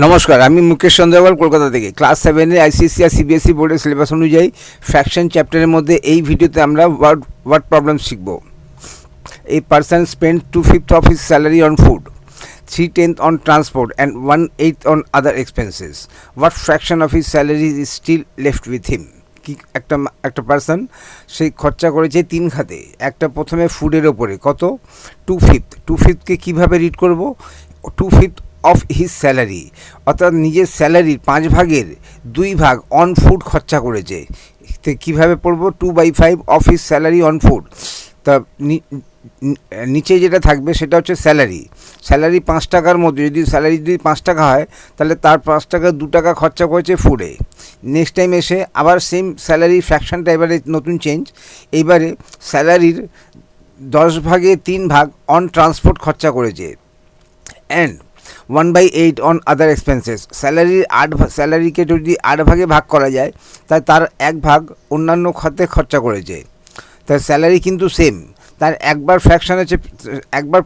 নমস্কার, আমি মুকেশ চন্দ্রওয়াল কলকাতা থেকে। ক্লাস 7-এর আইসিএসসি আর সিবিএসসি বোর্ডের সিলেবাস অনুযায়ী ফ্র্যাকশন চ্যাপ্টারের মধ্যে এই ভিডিওতে আমরা ওয়ার্ড প্রবলেম শিখব। A person spend 2/5 of his salary on food, 3/10 on transport and 1/8 on other expenses. What fraction of his salary is still left with him? কি একটা পার্সন সেই খরচা করেছে 3 খাতে। একটা প্রথমে ফুডের ওপরে কত 2/5কে কীভাবে রিড করব? 2/5 অফ হিজ স্যালারি, অর্থাৎ নিজের স্যালারির 5 ভাগের 2 ভাগ অন ফুড খরচা করেছে। তো কীভাবে পড়বো? 2/5 of his salary on food. তা নিচে যেটা থাকবে সেটা হচ্ছে স্যালারি 5 টাকার মধ্যে যদি 5 টাকা হয় তাহলে তার 5 টাকা 2 টাকা খরচা করেছে ফুডে। নেক্সট টাইম এসে আবার সেম স্যালারি ফ্র্যাকশনটা এবারে নতুন চেঞ্জ। এইবারে স্যালারির 10 ভাগে 3 ভাগ অন ট্রান্সপোর্ট খরচা করেছে অ্যান্ড 1/8 অন আদার এক্সপেন্সেস। স্যালারিকে যদি 8 ভাগে ভাগ করা যায় তাই তার 1 ভাগ অন্যান্য খাতে খরচা করেছে। তার স্যালারি কিন্তু সেম, তার একবার ফ্র্যাকশন হচ্ছে একবার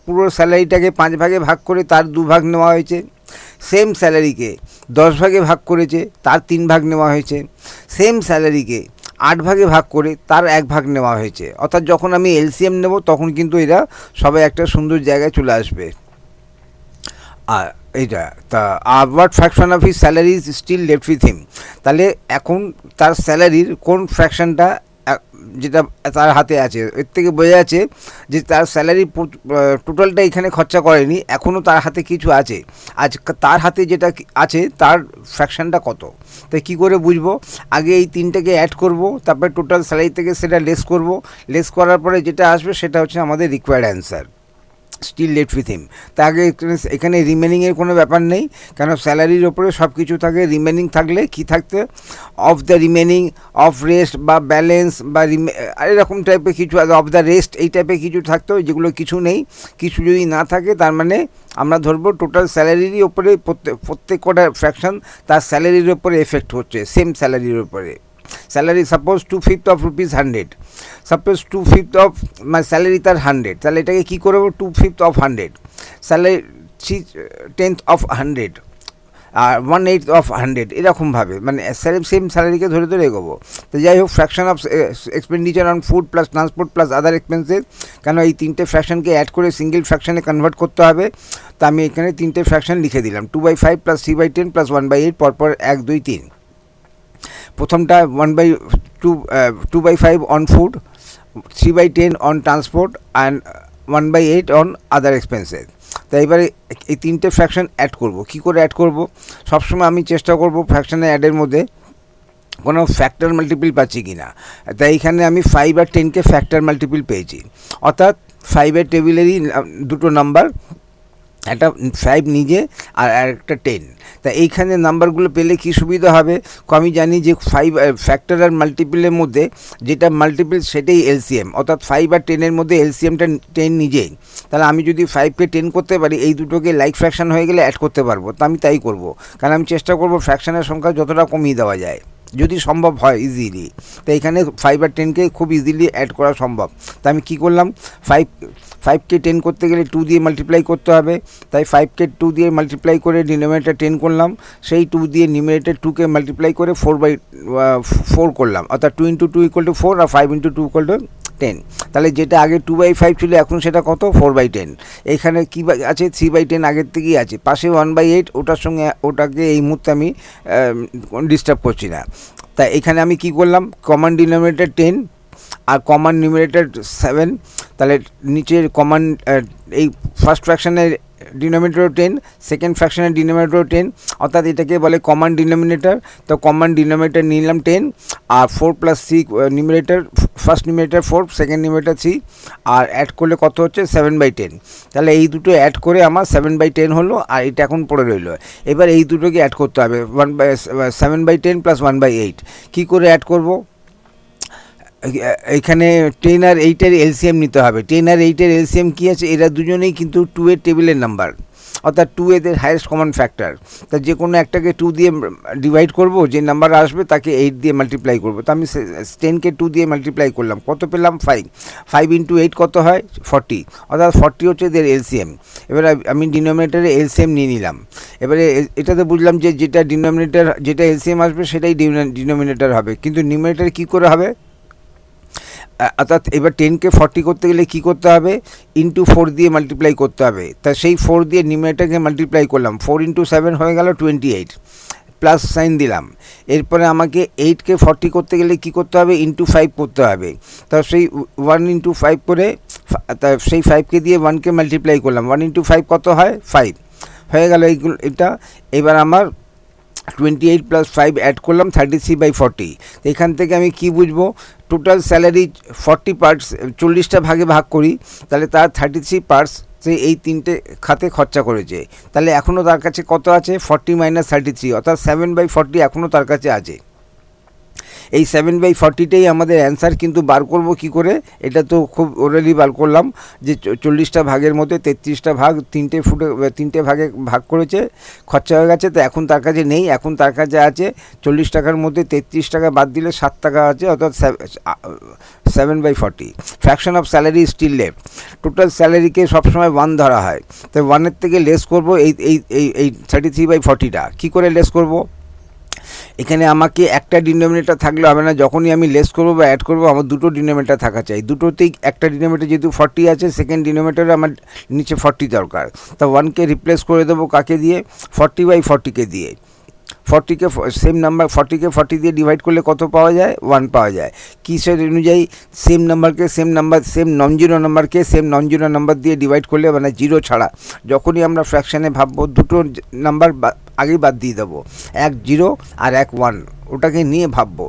পুরো স্যালারিটাকে 5 ভাগে ভাগ করে তার 2 ভাগ নেওয়া হয়েছে। সেম স্যালারিকে 10 ভাগে ভাগ করেছে, তার 3 ভাগ নেওয়া হয়েছে। সেম স্যালারিকে 8 ভাগে ভাগ করে তার 1 ভাগ নেওয়া হয়েছে। অর্থাৎ যখন আমি এলসিএম নেব তখন কিন্তু এরা সবাই একটা সুন্দর জায়গায় চলে আসবে। আর এইটা তা what fraction of his salary is still left with him. তাহলে এখন তার স্যালারির কোন ফ্র্যাকশনটা যেটা তার হাতে আছে, এর থেকে বোঝা যাচ্ছে যে তার স্যালারি টোটালটা এখানে খরচা করেনি, এখনও তার হাতে কিছু আছে। তার হাতে যেটা আছে তার ফ্র্যাকশনটা কত, তাই কী করে বুঝবো? আগে এই 3টাকে অ্যাড করব, তারপরে টোটাল স্যালারি থেকে সেটা লেস করব। লেস করার পরে যেটা আসবে সেটা হচ্ছে আমাদের required answer, still left with him. তা আগে এখানে রিমেনিংয়ের কোনো ব্যাপার নেই, কেন স্যালারির ওপরে সব কিছু থাকে। রিমেনিং থাকলে কি থাকতে, of the remaining, of rest বা ব্যালেন্স বা এরকম টাইপের কিছু, অফ দ্য রেস্ট এই টাইপের কিছু থাকতো। যেগুলো কিছু নেই, কিছু যদি না থাকে তার মানে আমরা ধরবো টোটাল স্যালারিরই ওপরে প্রত্যেক কটা ফ্র্যাকশন তার স্যালারির ওপরে এফেক্ট হচ্ছে, সেম স্যালারির ওপরে। Salary suppose 2/5 of ₹100, suppose 2/5 of মানে স্যালারি তার 100, তাহলে এটাকে কী করবো? 2/5 অফ 100, স্যালারি 3/10 অফ 100 আর 1/8 অফ 100, এরকমভাবে মানে সেম স্যালারিকে ধরে ধরে এগোবো। তো যাই হোক, fraction of expenditure on food plus transport plus other expenses, কেন এই 3টে ফ্র্যাকশনকে অ্যাড করে সিঙ্গেল ফ্র্যাকশনে কনভার্ট করতে হবে। তো আমি এখানে 3টে ফ্র্যাকশন লিখে দিলাম, 2/5 প্লাস 3/10 প্লাস 1/8, পরপর 1 2 3। প্রথমটা 2/5 on food, 3/10 on transport and 1/8 on other expenses. তাই এবারে এই 3টে ফ্র্যাকশন অ্যাড করব। কী করে অ্যাড করব? সবসময় আমি চেষ্টা করব ফ্র্যাকশনের অ্যাডের মধ্যে কোনো ফ্যাক্টর মাল্টিপল পাচ্ছি কি না। তাই এখানে আমি 5 আর 10কে ফ্যাক্টর মাল্টিপল পেয়েছি, অর্থাৎ 5-এর টেবিলেরই দুটো নাম্বার, একটা 5 নিজে আর একটা 10। তা এইখানে নাম্বারগুলো পেলে কি সুবিধা হবে? আমি জানি যে 5 ফ্যাক্টর আর মাল্টিপলের মধ্যে যেটা মাল্টিপল সেটাই এলসিএম, অর্থাৎ 5 আর 10-এর মধ্যে এলসিএমটা 10 নিজেই। তাহলে আমি যদি 5কে 10 করতে পারি, এই দুটোকে লাইক ফ্র্যাকশন হয়ে গেলে অ্যাড করতে পারবো। তা আমি তাই করব, কারণ আমি চেষ্টা করব ফ্র্যাকশনের সংখ্যা যতটা কমিয়ে দেওয়া যায় যদি সম্ভব হয় ইজিলি। তো এখানে 5 আর 10কে খুব ইজিলি অ্যাড করা সম্ভব। তা আমি কী করলাম, 5কে 10 করতে গেলে 2 দিয়ে মাল্টিপ্লাই করতে হবে। তাই 5কে 2 দিয়ে মাল্টিপ্লাই করে ডিনোমিনেটর 10 করলাম, সেই 2 দিয়ে নিউমারেটর 2কে মাল্টিপ্লাই করে 4/4 করলাম, অর্থাৎ 2 × 2 = 4 আর 5 × 2 = 10। তাহলে যেটা আগে 2/5 ছিল এখন সেটা কত? 4/10। এখানে কী আছে? 3/10 আগের থেকেই আছে, পাশে 1/8, ওটার সঙ্গে ওটাকে এই মুহূর্তে আমি ডিস্টার্ব করছি না। তাই এখানে আমি কি করলাম, কমন ডিনোমিনেটর 10 আর কমন নিউমারেটর 7। তাহলে নিচের কমন এই ফার্স্ট ফ্র্যাকশনের ডিনোমিনেটর 10, সেকেন্ড ফ্র্যাকশনের ডিনোমিনেটর 10, অর্থাৎ এটাকে বলে কমন ডিনোমিনেটর। তো কমন ডিনোমিনেটর নিলাম 10 আর 4 + 3 numerator, first numerator 4, second numerator 3, আর অ্যাড করলে কত হচ্ছে? 7/10। তাহলে এই দুটো অ্যাড করে আমার 7/10 হলো, আর এটা এখন পড়ে রইলো। এবার এই দুটোকে অ্যাড করতে হবে, 7/10 + 1/8। কী করে অ্যাড করব? এখানে 10 আর 8-এর এলসিএম নিতে হবে। 10 আর 8-এর এলসিএম কী আছে? এরা দুজনেই কিন্তু 2-এর টেবিলের নাম্বার, অর্থাৎ 2 এদের হাইয়েস্ট কমন ফ্যাক্টর। তা যে কোনো একটাকে 2 দিয়ে ডিভাইড করব, যে নাম্বার আসবে তাকে 8 দিয়ে মাল্টিপ্লাই করব। তো আমি 10কে 2 দিয়ে মাল্টিপ্লাই করলাম, কত পেলাম? 5। 5 ইন্টু 8 কত হয়? 40। অর্থাৎ 40 হচ্ছে এদের এলসিএম। এবারে আমি ডিনোমিনেটারে এলসিএম নিয়ে নিলাম। এবারে এটাতে বুঝলাম যে যেটা ডিনোমিনেটার, যেটা এলসিএম আসবে সেটাই ডিনোমিনেটার হবে, কিন্তু নিউমিনেটার কী করে হবে? অর্থাৎ এবার 10কে 40 করতে গেলে কী করতে হবে? ইন্টু 4 দিয়ে মাল্টিপ্লাই করতে হবে। তা সেই 4 দিয়ে নিউমিনেটারকে মাল্টিপ্লাই করলাম, 4 ইন্টু 7 হয়ে গেল 28, প্লাস সাইন দিলাম। এরপরে আমাকে 8কে 40 করতে গেলে কী করতে হবে? ইন্টু 5 করতে হবে। তা সেই 1 ইন্টু 5 করে, তা সেই 5কে দিয়ে 1কে মাল্টিপ্লাই করলাম, 1 ইন্টু 5 কত হয়? 5 হয়ে গেল এইগুলো এটা। এবার আমার 28 প্লাস 5 অ্যাড করলাম 33/40। তো এখান থেকে আমি কি বুঝবো? টোটাল স্যালারি 40 পার্টস, 40টা ভাগে ভাগ করি, তাহলে তার 33 পার্টস সে এই তিনটে খাতে খরচা করেছে। তাহলে এখনও তার কাছে কত আছে? 40 মাইনাস 33, অর্থাৎ 7/40 এখনও তার কাছে আছে। এই 7/40টাই আমাদের অ্যান্সার। কিন্তু বার করব কি করে? এটা তো খুব ওরালি বার করলাম যে 40টা ভাগের মধ্যে 33টা ভাগ তিনটে ভাগে ভাগ করেছে, খরচা হয়ে গেছে। তো এখন তার কাছে নেই, এখন তার কাছে আছে 40 টাকার মধ্যে 33 টাকা বাদ দিলে 7 টাকা আছে, অর্থাৎ 7/40। Fraction of salary still left. Total স্যালারিকে সবসময় 1 ধরা হয়, তো 1-এর থেকে লেস করব এই 33/40টা। কী করে লেস করব? এখানে আমাকে একটা ডিনোমিনেটর থাকলে হবে না, যখনই আমি লেস করবো বা অ্যাড করবো আমার দুটো ডিনোমিনেটর থাকা চাই। দুটোতেই একটা ডিনোমিনেটর যেহেতু 40 আছে, সেকেন্ড ডিনোমিনেটরে আমার নিচে 40 দরকার। তা 1কে রিপ্লেস করে দেবো কাকে দিয়ে? 40/40কে দিয়ে। 40কে সেম নাম্বার, 40কে 40 দিয়ে ডিভাইড করলে কত পাওয়া যায়? 1 পাওয়া যায়। কিসের অনুযায়ী? সেম নাম্বারকে same number, same non zero নাম্বারকে সেম নন জিরো নাম্বার দিয়ে ডিভাইড করলে, মানে জিরো ছাড়া যখনই আমরা ফ্র্যাকশানে ভাববো, দুটো নাম্বার আগেই বাদ দিয়ে দেবো, এক 0 আর এক 1, ওটাকে নিয়ে ভাববো।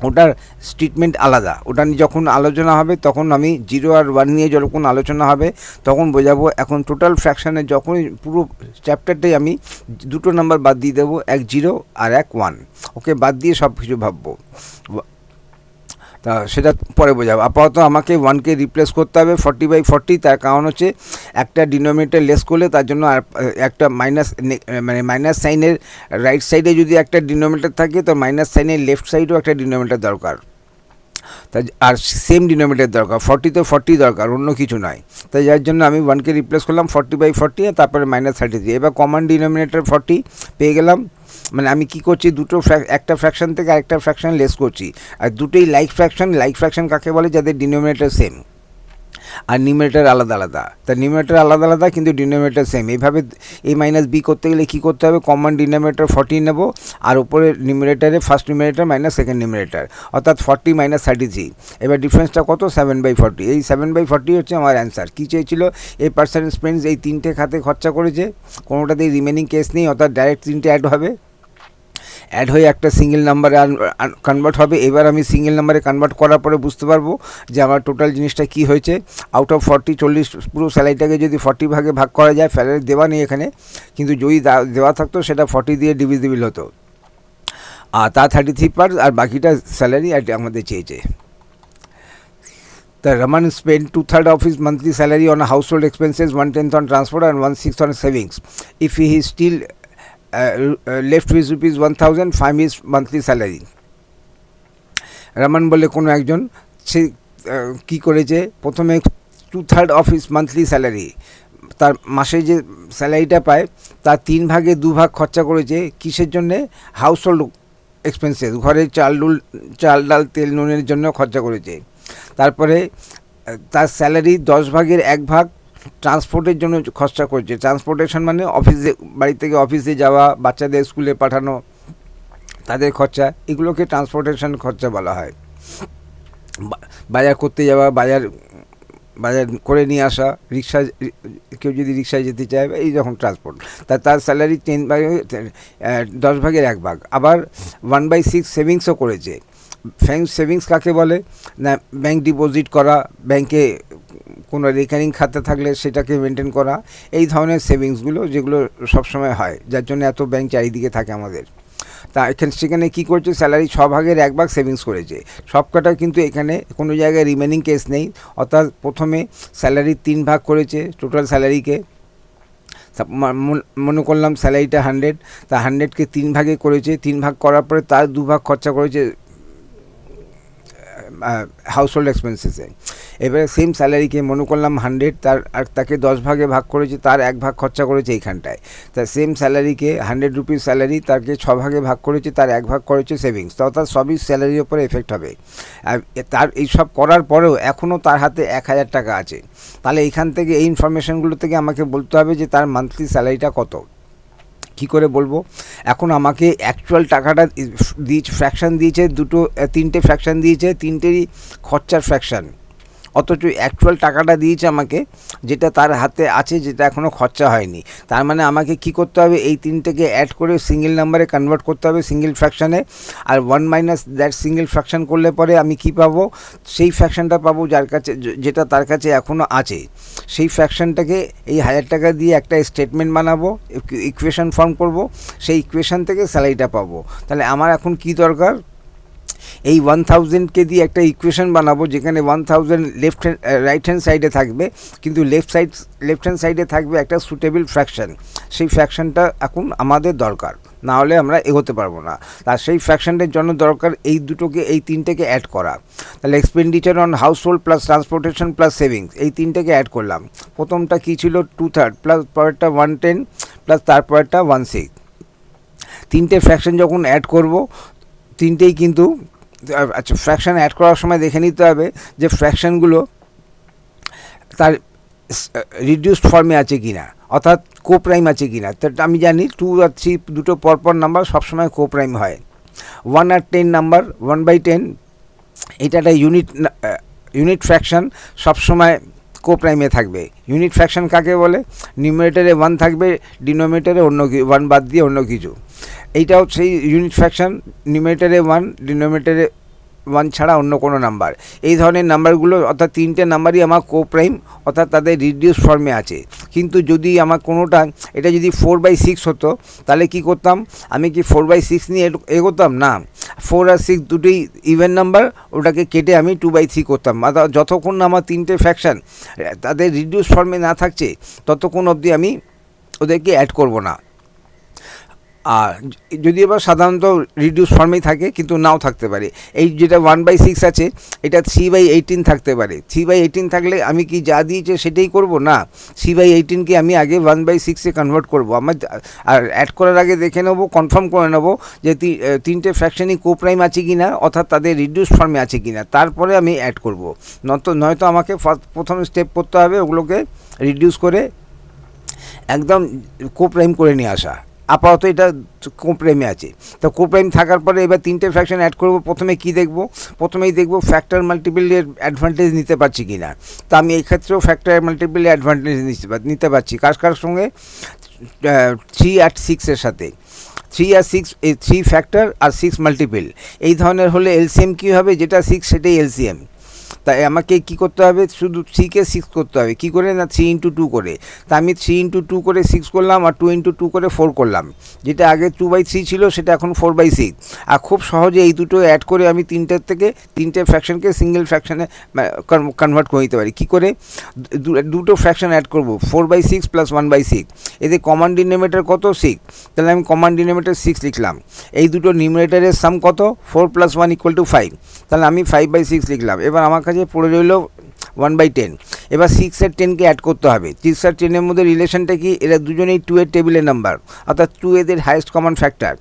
ওটার স্টেটমেন্ট আলাদা, ওটা নিয়ে যখন আলোচনা হবে তখন আমি 0 আর 1 নিয়ে যখন আলোচনা হবে তখন বোঝাবো। এখন টোটাল ফ্র্যাকশানে যখনই পুরো চ্যাপ্টারটাই আমি দুটো নাম্বার বাদ দিয়ে দেবো, এক 0 আর এক 1, ওকে বাদ দিয়ে সব কিছু ভাববো। তা সেটা পরে বোঝাবো। আপাতত আমাকে 1কে রিপ্লেস করতে হবে 40/40। তার কারণ হচ্ছে একটা ডিনোমিনেটর লেস করলে তার জন্য আর একটা মাইনাস, মানে মাইনাস সাইনের রাইট সাইডে যদি একটা ডিনোমিনেটর থাকে, তো মাইনাস সাইনের লেফট সাইডেও একটা ডিনোমিনেটর দরকার। তাই আর সেম ডিনোমিনেটর দরকার, 40 তো 40 দরকার, অন্য কিছু নয়। তাই যার জন্য আমি 1কে রিপ্লেস করলাম 40/40, আর তারপরে মাইনাস 33। এবার কমন ডিনোমিনেটর 40 পেয়ে গেলাম। মানে আমি কি করছি? একটা ফ্র্যাকশন থেকে আরেকটা ফ্র্যাকশন লেস করছি, আর দুটোই লাইক ফ্র্যাকশন। লাইক ফ্র্যাকশন কাকে বলে? যাদের ডিনোমিনেটর সেম আর নিউমারেটর আলাদা আলাদা। তা নিউমারেটর আলাদা আলাদা কিন্তু ডিনোমিনেটর সেম। এইভাবে a মাইনাস b করতে গেলে কী করতে হবে? কমন ডিনোমিনেটর 40 নেব, আর উপরে নিউমারেটরে first numerator minus second numerator, অর্থাৎ 40 মাইনাস 33। এবার ডিফারেন্সটা কত? 7/40। এই 7/40 হচ্ছে আমার অ্যান্সার। কী চেয়েছিল? এই পার্সন স্পেন্ডস এই তিনটে খাতে খরচা করেছে, কোনোটাতেই রিমেনিং কেস নেই, অর্থাৎ ডাইরেক্ট তিনটে অ্যাড হবে, অ্যাড হয়ে একটা সিঙ্গেল নাম্বারে কনভার্ট হবে। এবার আমি সিঙ্গেল নাম্বারে কনভার্ট করার পরে বুঝতে পারবো যে আমার টোটাল জিনিসটা কি হয়েছে। আউট অফ 40, 40 পুরো স্যালারিটাকে যদি 40 ভাগে ভাগ করা যায়, স্যালারি দেওয়া নেই এখানে, কিন্তু যদি দেওয়া থাকতো সেটা 40 দিয়ে ডিভিজিবল হতো, আর তা 33 পার্টস, আর বাকিটা স্যালারি আমাদের চেয়েছে। The Raman spent 2/3 of his monthly salary on household expenses, 1/10 on transport, and 1/6 on savings. If he is still left with rupees 1000, find his monthly salary. Raman বলে কোনো একজন, সে কী করেছে? প্রথমে 2/3 অফ হিজ মান্থলি স্যালারি, তার মাসে যে স্যালারিটা পায় তার 3 ভাগে 2 ভাগ খরচা করেছে। কিসের জন্যে? হাউস হোল্ড এক্সপেন্সেস, ঘরে চাল ডাল তেল নুনের জন্য খরচা করেছে। তারপরে তার স্যালারি 10 ভাগের 1 ভাগ ট্রান্সপোর্টের জন্য খরচা করছে। ট্রান্সপোর্টেশন মানে অফিসে, বাড়ি থেকে অফিসে যাওয়া, বাচ্চাদের স্কুলে পাঠানো, তাদের খরচা, এগুলোকে ট্রান্সপোর্টেশন খরচা বলা হয়। বাজার করতে যাওয়া, বাজার করে নিয়ে আসা, রিক্সা, কেউ যদি রিক্সায় যেতে চায়, এই রকম ট্রান্সপোর্ট। তার স্যালারি 10 ভাগের 1 ভাগ। আবার 1/6 সেভিংসও করেছে। সেভিংস কাকে বলে? না, ব্যাংক ডিপোজিট করা, ব্যাংকে কোনো রেকারিং খাতা থাকলে সেটাকে মেনটেন করা, এই ধরনের সেভিংসগুলো যেগুলো সবসময় হয়, যার জন্য এত ব্যাংক চারিদিকে থাকে আমাদের। তা সেখানে কী করছে? স্যালারি 6 ভাগের 1 ভাগ সেভিংস করেছে। সবকটা কিন্তু এখানে কোনো জায়গায় রিমেনিং কেস নেই, অর্থাৎ প্রথমে স্যালারির 3 ভাগ করেছে টোটাল স্যালারিকে, মনে করলাম স্যালারিটা 100, তা 100কে 3 ভাগে করেছে, 3 ভাগ করার পরে তার 2 ভাগ খরচা করেছে হাউসহোল্ড এক্সপেন্সেসে। এবারে সেম স্যালারিকে মনে করলাম 100, তাকে 10 ভাগে ভাগ করেছে, তার 1 ভাগ খরচা করেছে এইখানটায়। তা সেম স্যালারিকে 100 রুপিস স্যালারি, তাকে 6 ভাগে ভাগ করেছে, তার 1 ভাগ করেছে সেভিংস, অর্থাৎ সবই স্যালারির ওপরে এফেক্ট হবে। আর তার এইসব করার পরেও এখনও তার হাতে 1000 টাকা আছে। তাহলে এইখান থেকে এই ইনফরমেশানগুলো থেকে আমাকে বলতে হবে যে তার মান্থলি স্যালারিটা কত। কী করে বলবো? এখন আমাকে অ্যাকচুয়াল টাকাটা দিয়েছে, ফ্র্যাকশান দিয়েছে, 3টে ফ্র্যাকশান দিয়েছে, 3টেরই খরচার ফ্র্যাকশান, অথচ অ্যাকচুয়াল টাকাটা দিয়েছে আমাকে যেটা তার হাতে আছে, যেটা এখনও খরচা হয়নি। তার মানে আমাকে কি করতে হবে? এই 3টেকে অ্যাড করে সিঙ্গেল নাম্বারে কনভার্ট করতে হবে, সিঙ্গেল ফ্র্যাকশানে। আর 1 মাইনাস দ্যাট সিঙ্গেল ফ্র্যাকশান করলে পরে আমি কি পাবো? সেই ফ্র্যাকশানটা পাবো যার কাছে, যেটা তার কাছে এখনও আছে। সেই ফ্র্যাকশানটাকে এই 1000 টাকা দিয়ে একটা স্টেটমেন্ট বানাবো, ইকুয়েশন ফর্ম করব, সেই ইকুয়েশন থেকে স্যালারিটা পাবো। তাহলে আমার এখন কি দরকার? এই 1000কে দিয়ে একটা ইকুয়েশন বানাবো যেখানে 1000 রাইট হ্যান্ড সাইডে থাকবে, কিন্তু লেফট হ্যান্ড সাইডে থাকবে একটা সুটেবল ফ্র্যাকশান। সেই ফ্র্যাকশানটা এখন আমাদের দরকার, না হলে আমরা এগোতে পারবো না। আর সেই ফ্র্যাকশানের জন্য দরকার এই 3টেকে অ্যাড করা। তাহলে expenditure on house hold plus transportation plus savings, এই 3টেকে অ্যাড করলাম। প্রথমটা কী ছিল? 2/3 প্লাস পরেরটা 110 প্লাস তারপরেরটা 16। 3টে ফ্র্যাকশান যখন অ্যাড করব, 3টেই কিন্তু, আচ্ছা, ফ্র্যাকশান অ্যাড করার সময় দেখে নিতে হবে যে ফ্র্যাকশানগুলো তার রিডিউসড ফর্মে আছে কি না, অর্থাৎ কোপ্রাইম আছে কি না। তো আমি জানি 2 আর 3 দুটো পরপর নাম্বার সবসময় কোপ্রাইম হয়। 1 আর 10 নাম্বার, 1/10, এটা একটা ইউনিট ফ্র্যাকশান, সবসময় কোপ্রাইমে থাকবে। ইউনিট ফ্র্যাকশান কাকে বলে? নিউমারেটরে 1 থাকবে, ডিনোমিনেটরে অন্য 1 বাদ দিয়ে অন্য কিছু। এইটাও সেই ইউনিট ফ্র্যাকশান, নিউমারেটরে 1, ডিনোমিনেটরে 1 ছাড়া অন্য কোনো নাম্বার। এই ধরনের নাম্বারগুলো, অর্থাৎ 3টে নাম্বারই আমার কোপ্রাইম, অর্থাৎ তাদের রিডিউস ফর্মে আছে। কিন্তু যদি আমার কোনোটা, এটা যদি 4/6 হতো, তাহলে কি করতাম? আমি কি 4/6 নিয়ে এগোতাম? না, 4 আর 6 দুটোই ইভেন নাম্বার, ওটাকে কেটে আমি 2/3 করতাম। যতক্ষণ না আমার 3টে ফ্র্যাকশান তাদের রিডিউস ফর্মে না থাকছে, ততক্ষণ অবধি আমি ওদেরকে অ্যাড করব না। আর যদি এবার সাধারণত রিডিউস ফর্মেই থাকে, কিন্তু নাও থাকতে পারে। এই যেটা 1/6 আছে, এটা 3/18 থাকতে পারে। 3/18 থাকলে আমি কি যা দিয়েছে সেটাই করব? না, 3/18কে আমি আগে 1/6-এ কনভার্ট করব। আর অ্যাড করার আগে দেখে নেবো, কনফার্ম করে নেবো যে 3টে ফ্র্যাকশনই কোপ্রাইম আছে কি না, অর্থাৎ তাদের রিডিউস ফর্মে আছে কি না, তারপরে আমি অ্যাড করব। নয়তো আমাকে প্রথম স্টেপ করতে হবে ওগুলোকে রিডিউস করে একদম কোপ্রাইম করে নিয়ে আসা। আপাতত এটা কোপ্রাইমে আছে। তো কোপ্রাইম থাকার পরে এবার 3টে ফ্র্যাকশন অ্যাড করব। প্রথমে কি দেখব? প্রথমেই দেখব ফ্যাক্টর মাল্টিপলের অ্যাডভান্টেজ নিতে পারছি কি না। তো আমি এই ক্ষেত্রেও ফ্যাক্টর মাল্টিপলের অ্যাডভান্টেজ নিতে পারছি। কার সঙ্গে? 3 আর 6-এর সাথে। 3 আর 6, এই 3 ফ্যাক্টর আর 6 মাল্টিপল, এই ধরনের হলে এলসিএম কী হবে? যেটা 6 সেটাই এলসিএম। তাই আমাকে কি করতে হবে? শুধু 3কে 6 করতে হবে। কি করে? না, 3 × 2 করে। তা আমি 3 × 2 করে 6 করলাম, আর 2 × 2 করে 4 করলাম। যেটা আগে 2/3 ছিল, সেটা এখন 4/6। আর খুব সহজে এই দুটো অ্যাড করে আমি 3টে ফ্র্যাকশনকে সিঙ্গেল ফ্র্যাকশানে কনভার্ট করে দিতে পারি। কী করে? দুটো ফ্র্যাকশন অ্যাড করব, 4/6 প্লাস 1/6। এতে কমন ডিনোমিনেটর কত? 6। তাহলে আমি কমন ডিনোমিনেটর 6 লিখলাম। এই দুটো নিউমারেটরের সাম কত? 4 + 1 = 5। তাহলে আমি 5/6 লিখলাম। এবার আমার কাছে পড়ে রইল 1/10। এবার 6 আর 10কে অ্যাড করতে হবে। 6 আর 10-এর মধ্যে রিলেশনটা কি? এরা দুজনেই 2 এর টেবিলের নাম্বার, অর্থাৎ 2 এদের হাইয়েস্ট কমন ফ্যাক্টর।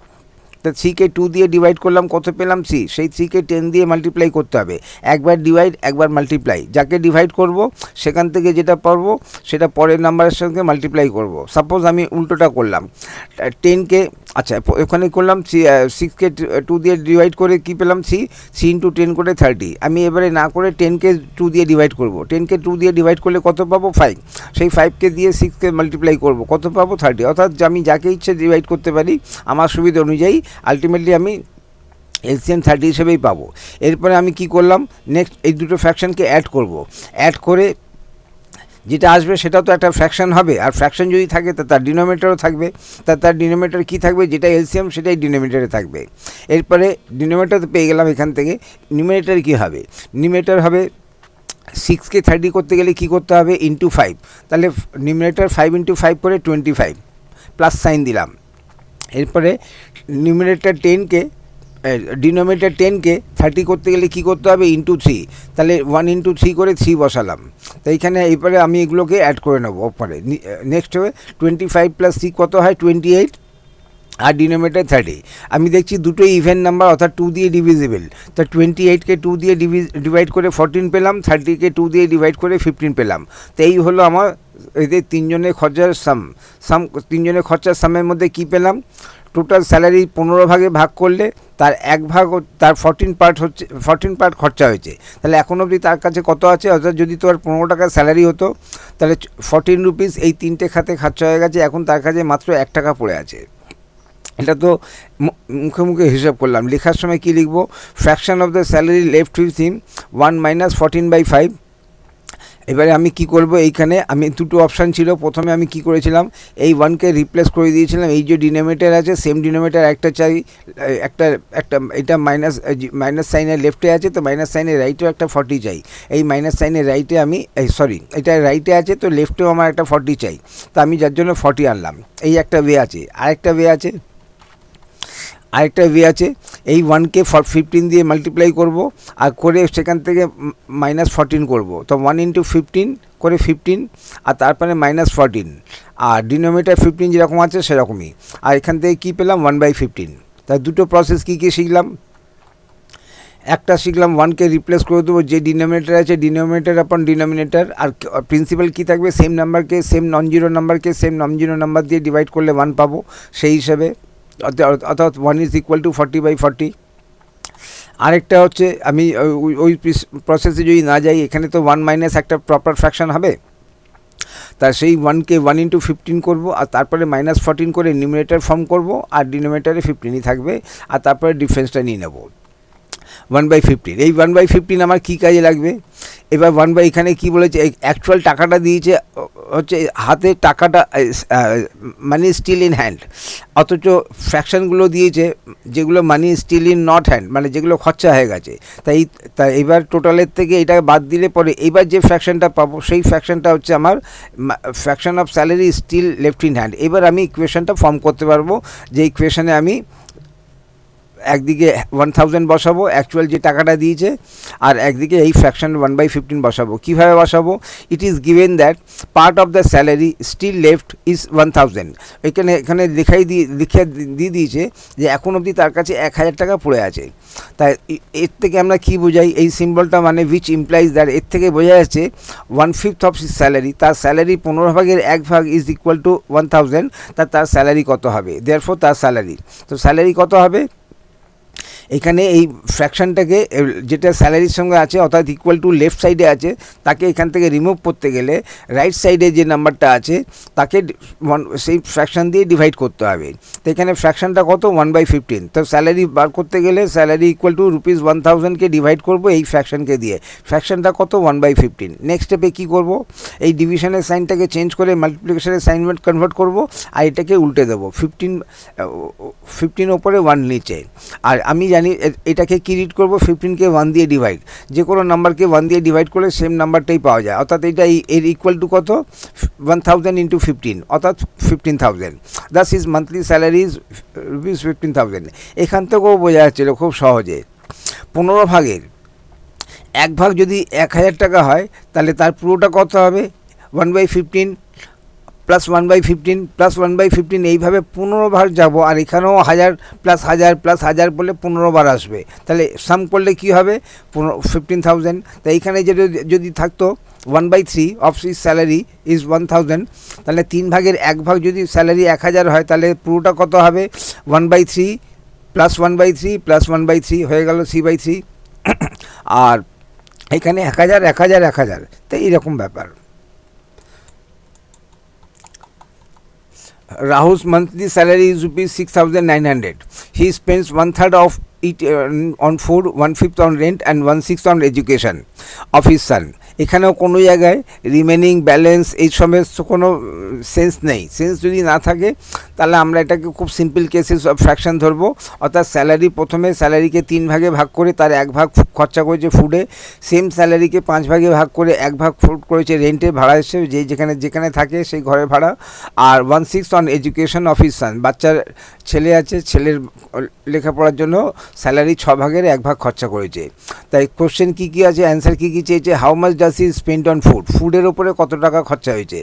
তা 3কে 2 দিয়ে ডিভাইড করলাম, কত পেলাম? 3। সেই 3কে 10 দিয়ে মাল্টিপ্লাই করতে হবে। একবার ডিভাইড, একবার মাল্টিপ্লাই। যাকে ডিভাইড করব সেখান থেকে যেটা পারবো সেটা পরের নাম্বারের সঙ্গে মাল্টিপ্লাই করব। সাপোজ আমি উল্টোটা করলাম, 10কে, আচ্ছা ওখানে করলাম 6কে 2 দিয়ে ডিভাইড করে কি পেলাম? 3 × 10 করে 30। আমি এবারে না করে 10কে 2 দিয়ে ডিভাইড করব। 10কে 2 দিয়ে ডিভাইড করলে কত পাবো? 5। সেই 5কে দিয়ে 6কে মাল্টিপ্লাই করব, কত পাবো? 30। অর্থাৎ আমি যাকে ইচ্ছে ডিভাইড করতে পারি আমার সুবিধা অনুযায়ী। আলটিমেটলি আমি এলসিএম 30 হিসেবেই পাবো। এরপরে আমি কি করলাম? নেক্সট এই দুটো ফ্র্যাকশনকে অ্যাড করব। অ্যাড করে যেটা আসবে সেটা তো একটা ফ্র্যাকশন হবে, আর ফ্র্যাকশন যদি থাকে তা তার ডিনোমিনেটরও থাকবে। তার ডিনোমিনেটর কী থাকবে? যেটা এলসিএম সেটাই ডিনোমিনেটরে থাকবে। এরপরে ডিনোমিনেটর পেয়ে গেলাম এখান থেকে। নিউমারেটর কী হবে? নিউমারেটর হবে 6কে 30 করতে গেলে কী করতে হবে, ইন্টু 5, তাহলে নিউমিনেটর 5 ইন্টু 5 করে 25, প্লাস সাইন দিলাম। এরপরে নিউমিনেটর 10কে ডিনোমিনেটর 10কে 30 করতে গেলে কী করতে হবে, ইন্টু 3, তাহলে 1 ইন্টু 3 করে 3 বসালাম। তো এইখানে এরপরে আমি এগুলোকে অ্যাড করে নেবো ওপরে। নেক্সট হবে 25 প্লাস 3 কত হয়, 28, আর ডিনোমিনেটর 30। আমি দেখছি দুটোই ইভেন নাম্বার, অর্থাৎ 2 দিয়ে ডিভিজিবল। তো 28কে 2 দিয়ে ডিভাইড করে 14 পেলাম, 30কে 2 দিয়ে ডিভাইড করে 15 পেলাম। তো এই হলো আমার এদের তিনজনের খরচার তিনজনের খরচার সামের মধ্যে কী পেলাম, টোটাল স্যালারি 15 ভাগে ভাগ করলে তার 1 ভাগ, তার 14 পার্ট খরচা হয়েছে। তাহলে এখন অবধি তার কাছে কত আছে, অর্থাৎ যদি তোমার 15 টাকা স্যালারি হতো তাহলে 14 রুপিস এই 3টে খাতে খরচা হয়ে গেছে। এখন তার কাছে মাত্র 1 টাকা পড়ে আছে। এটা তো মুখে মুখে হিসাব করলাম। লেখার সময় কি লিখব, fraction of the salary left with হিম 1 - 14/5। এবারে আমি কি করব, এইখানে আমি দুটো অপশান ছিল। প্রথমে আমি কি করেছিলাম, এই 1কে রিপ্লেস করে দিয়েছিলাম। এই যে ডিনোমিনেটর আছে সেম ডিনোমিনেটর একটা চাই, একটা এটা মাইনাস সাইনের লেফটে আছে, তো মাইনাস সাইনের রাইটেও একটা 40 চাই। এই মাইনাস সাইনের রাইটে আমি এটা রাইটে আছে, তো লেফটেও আমার একটা 40 চাই। তো আমি যার জন্য 40 আনলাম। এই একটা ওয়ে আছে। আরেকটা ওয়ে আছে, এই 1কে 15 দিয়ে মাল্টিপ্লাই করব, আর করে সেখান থেকে -14 করব। তো 1 ইন্টু 15 করে 15, আর তারপরে -14, আর ডিনোমিনেটর 15 যেরকম আছে সেরকমই। আর এখান থেকে কী পেলাম, 1/15। তাই দুটো প্রসেস কী শিখলাম, একটা শিখলাম 1কে রিপ্লেস করে দেবো, যে ডিনোমিনেটর আছে ডিনোমিনেটর আপন ডিনোমিনেটর, আর প্রিন্সিপাল কী থাকবে, সেম নাম্বারকে সেম নন জিরো নাম্বার দিয়ে ডিভাইড করলে 1 পাবো। সেই হিসাবে অর্থাৎ 1 = 40/40। আরেকটা হচ্ছে আমি ওই প্রসেসে যদি না যাই, এখানে তো 1 মাইনাস একটা প্রপার ফ্র্যাকশন হবে, তা সেই 1কে 1 ইন্টু 15 করবো, আর তারপরে -14 করে নিউমিনেটর ফর্ম করব, আর ডিনোমিনেটরে 15ই থাকবে, আর তারপরে ডিফারেন্সটা নিয়ে নেব 1/15। এই 1/15 আমার কী কাজে লাগবে, এবার এখানে কি বলেছে, অ্যাকচুয়াল টাকাটা দিয়েছে হচ্ছে হাতে, টাকাটা মানি স্টিল ইন হ্যান্ড, অথচ ফ্র্যাকশানগুলো দিয়েছে যেগুলো মানি স্টিল ইন নট হ্যান্ড, মানে যেগুলো খরচা হয়ে গেছে। তাই এবার টোটালের থেকে এটা বাদ দিলে পরে এবার যে ফ্র্যাকশানটা পাবো সেই ফ্র্যাকশানটা হচ্ছে আমার fraction of salary still left in hand. এবার আমি ইকুয়েশনটা ফর্ম করতে পারবো, যে ইকুয়েশনে আমি একদিকে 1000 বসাবো অ্যাকচুয়াল যে টাকাটা দিয়েছে, আর একদিকে এই ফ্র্যাকশন 1/15 বসাবো। কীভাবে বসাবো, it is given that part of the salary still left is 1000। এখানে লিখে দিয়ে দিয়েছে যে এখন অবধি তার কাছে 1000 টাকা পড়ে আছে। তাই এর থেকে আমরা কি বোঝাই, এই সিম্বলটা মানে উইচ ইমপ্লাইজ দ্যাট, এর থেকে বোঝা যাচ্ছে 1/5 অফ স্যালারি, তার স্যালারি 15 ভাগের 1 ভাগ ইজ ইকুয়াল টু 1000। তার স্যালারি কত হবে, দেয়ারফর তার স্যালারি, তো স্যালারি কত হবে, এখানে এই ফ্র্যাকশনটাকে যেটা স্যালারির সঙ্গে আছে অর্থাৎ ইকুয়াল টু লেফট সাইডে আছে, তাকে এখান থেকে রিমুভ করতে গেলে রাইট সাইডে যে নাম্বারটা আছে তাকে সেই ফ্র্যাকশন দিয়ে ডিভাইড করতে হবে। তো এখানে ফ্র্যাকশনটা কত, 1/15। তো স্যালারি বার করতে গেলে স্যালারি ইকুয়াল টু ₹1000কে ডিভাইড করব এই ফ্র্যাকশনকে দিয়ে, ফ্র্যাকশনটা কত, 1/15। নেক্সট স্টেপে কী করব, এই ডিভিশনের সাইনটাকে চেঞ্জ করে মাল্টিপ্লিকেশনের সাইন কনভার্ট করব, আর এটাকে উল্টে দেবো, 15 ওপরে 1 নিচে। আর আমি জানি এটাকে কি রিড করবো, 15কে 1 দিয়ে ডিভাইড, যে কোনো নাম্বারকে 1 দিয়ে ডিভাইড করলে সেম নাম্বারটাই পাওয়া যায়, অর্থাৎ এটা এর ইকুয়াল টু কত, 1000 ইন্টু 15, অর্থাৎ 15,000। Das is monthly salary is ₹15,000। এখান থেকেও বোঝা যাচ্ছিল খুব সহজে 15 ভাগের 1 ভাগ যদি 1000 টাকা হয়, তাহলে তার পুরোটা কত হবে, 1/15 প্লাস 1/15 এইভাবে 15 বার যাব, আর এখানেও 1000 প্লাস 1000 প্লাস 1000 বলে 15 বার আসবে। তাহলে সাম করলে কি হবে, 15,000। তাই এখানে যদি থাকতো 1/3 অফ হিজ স্যালারি ইজ 1000, তাহলে 3 ভাগের 1 ভাগ যদি স্যালারি 1000 হয়, তাহলে পুরোটা কত হবে, 1/3 প্লাস 1/3 প্লাস 1/3 হয়ে গেল 3/3। আর এখানে 1000 তাই এরকম ব্যাপার। Rahul's monthly salary is ₹6,900. He spends 1/3 of it on food, 1/5 on rent, and 1/6 on education of his son. এখানেও কোনো জায়গায় রিমেনিং ব্যালেন্স এই সমস্ত কোনো সেন্স নেই। সেন্স যদি না থাকে তাহলে আমরা এটাকে খুব সিম্পল কেসেস অফ ফ্র্যাকশন ধরবো। অর্থাৎ স্যালারি, প্রথমে স্যালারিকে 3 ভাগে ভাগ করে তার 1 ভাগ খরচা করেছে ফুডে, সেম স্যালারিকে 5 ভাগে ভাগ করে 1 ভাগ ফুড করেছে রেন্টে, ভাড়া হিসেবে, যেখানে থাকে সেই ঘরের ভাড়া, আর 1/6 on education of his son, বাচ্চার ছেলে আছে, ছেলের লেখাপড়ার জন্য স্যালারি 6 ভাগের 1 ভাগ খরচা করেছে। তাই কোশ্চেন কী আছে, অ্যান্সার কী চেয়েছে, how much does he spend on food, ফুডের ওপরে কত টাকা খরচা হয়েছে।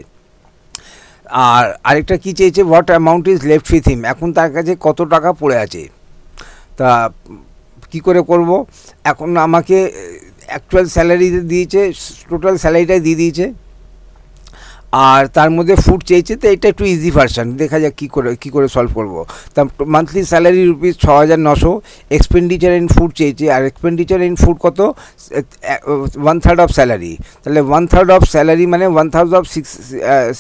আর আরেকটা কী চেয়েছে, what amount is left with হিম, এখন তার কাছে কত টাকা পড়ে আছে। তা কী করে করব, এখন আমাকে অ্যাকচুয়াল স্যালারি দিয়েছে, টোটাল স্যালারিটাই দিয়ে দিয়েছে, আর তার মধ্যে ফুড চেয়েছে। তো এটা একটু ইজি ভার্সান, দেখা যাক কী করে সলভ করব। তা monthly salary rupees 6,900, expenditure in food চেয়েছে, আর এক্সপেন্ডিচার ইন ফুড কত, 1/3 অফ স্যালারি। তাহলে 1/3 অফ স্যালারি মানে 1/3 অফ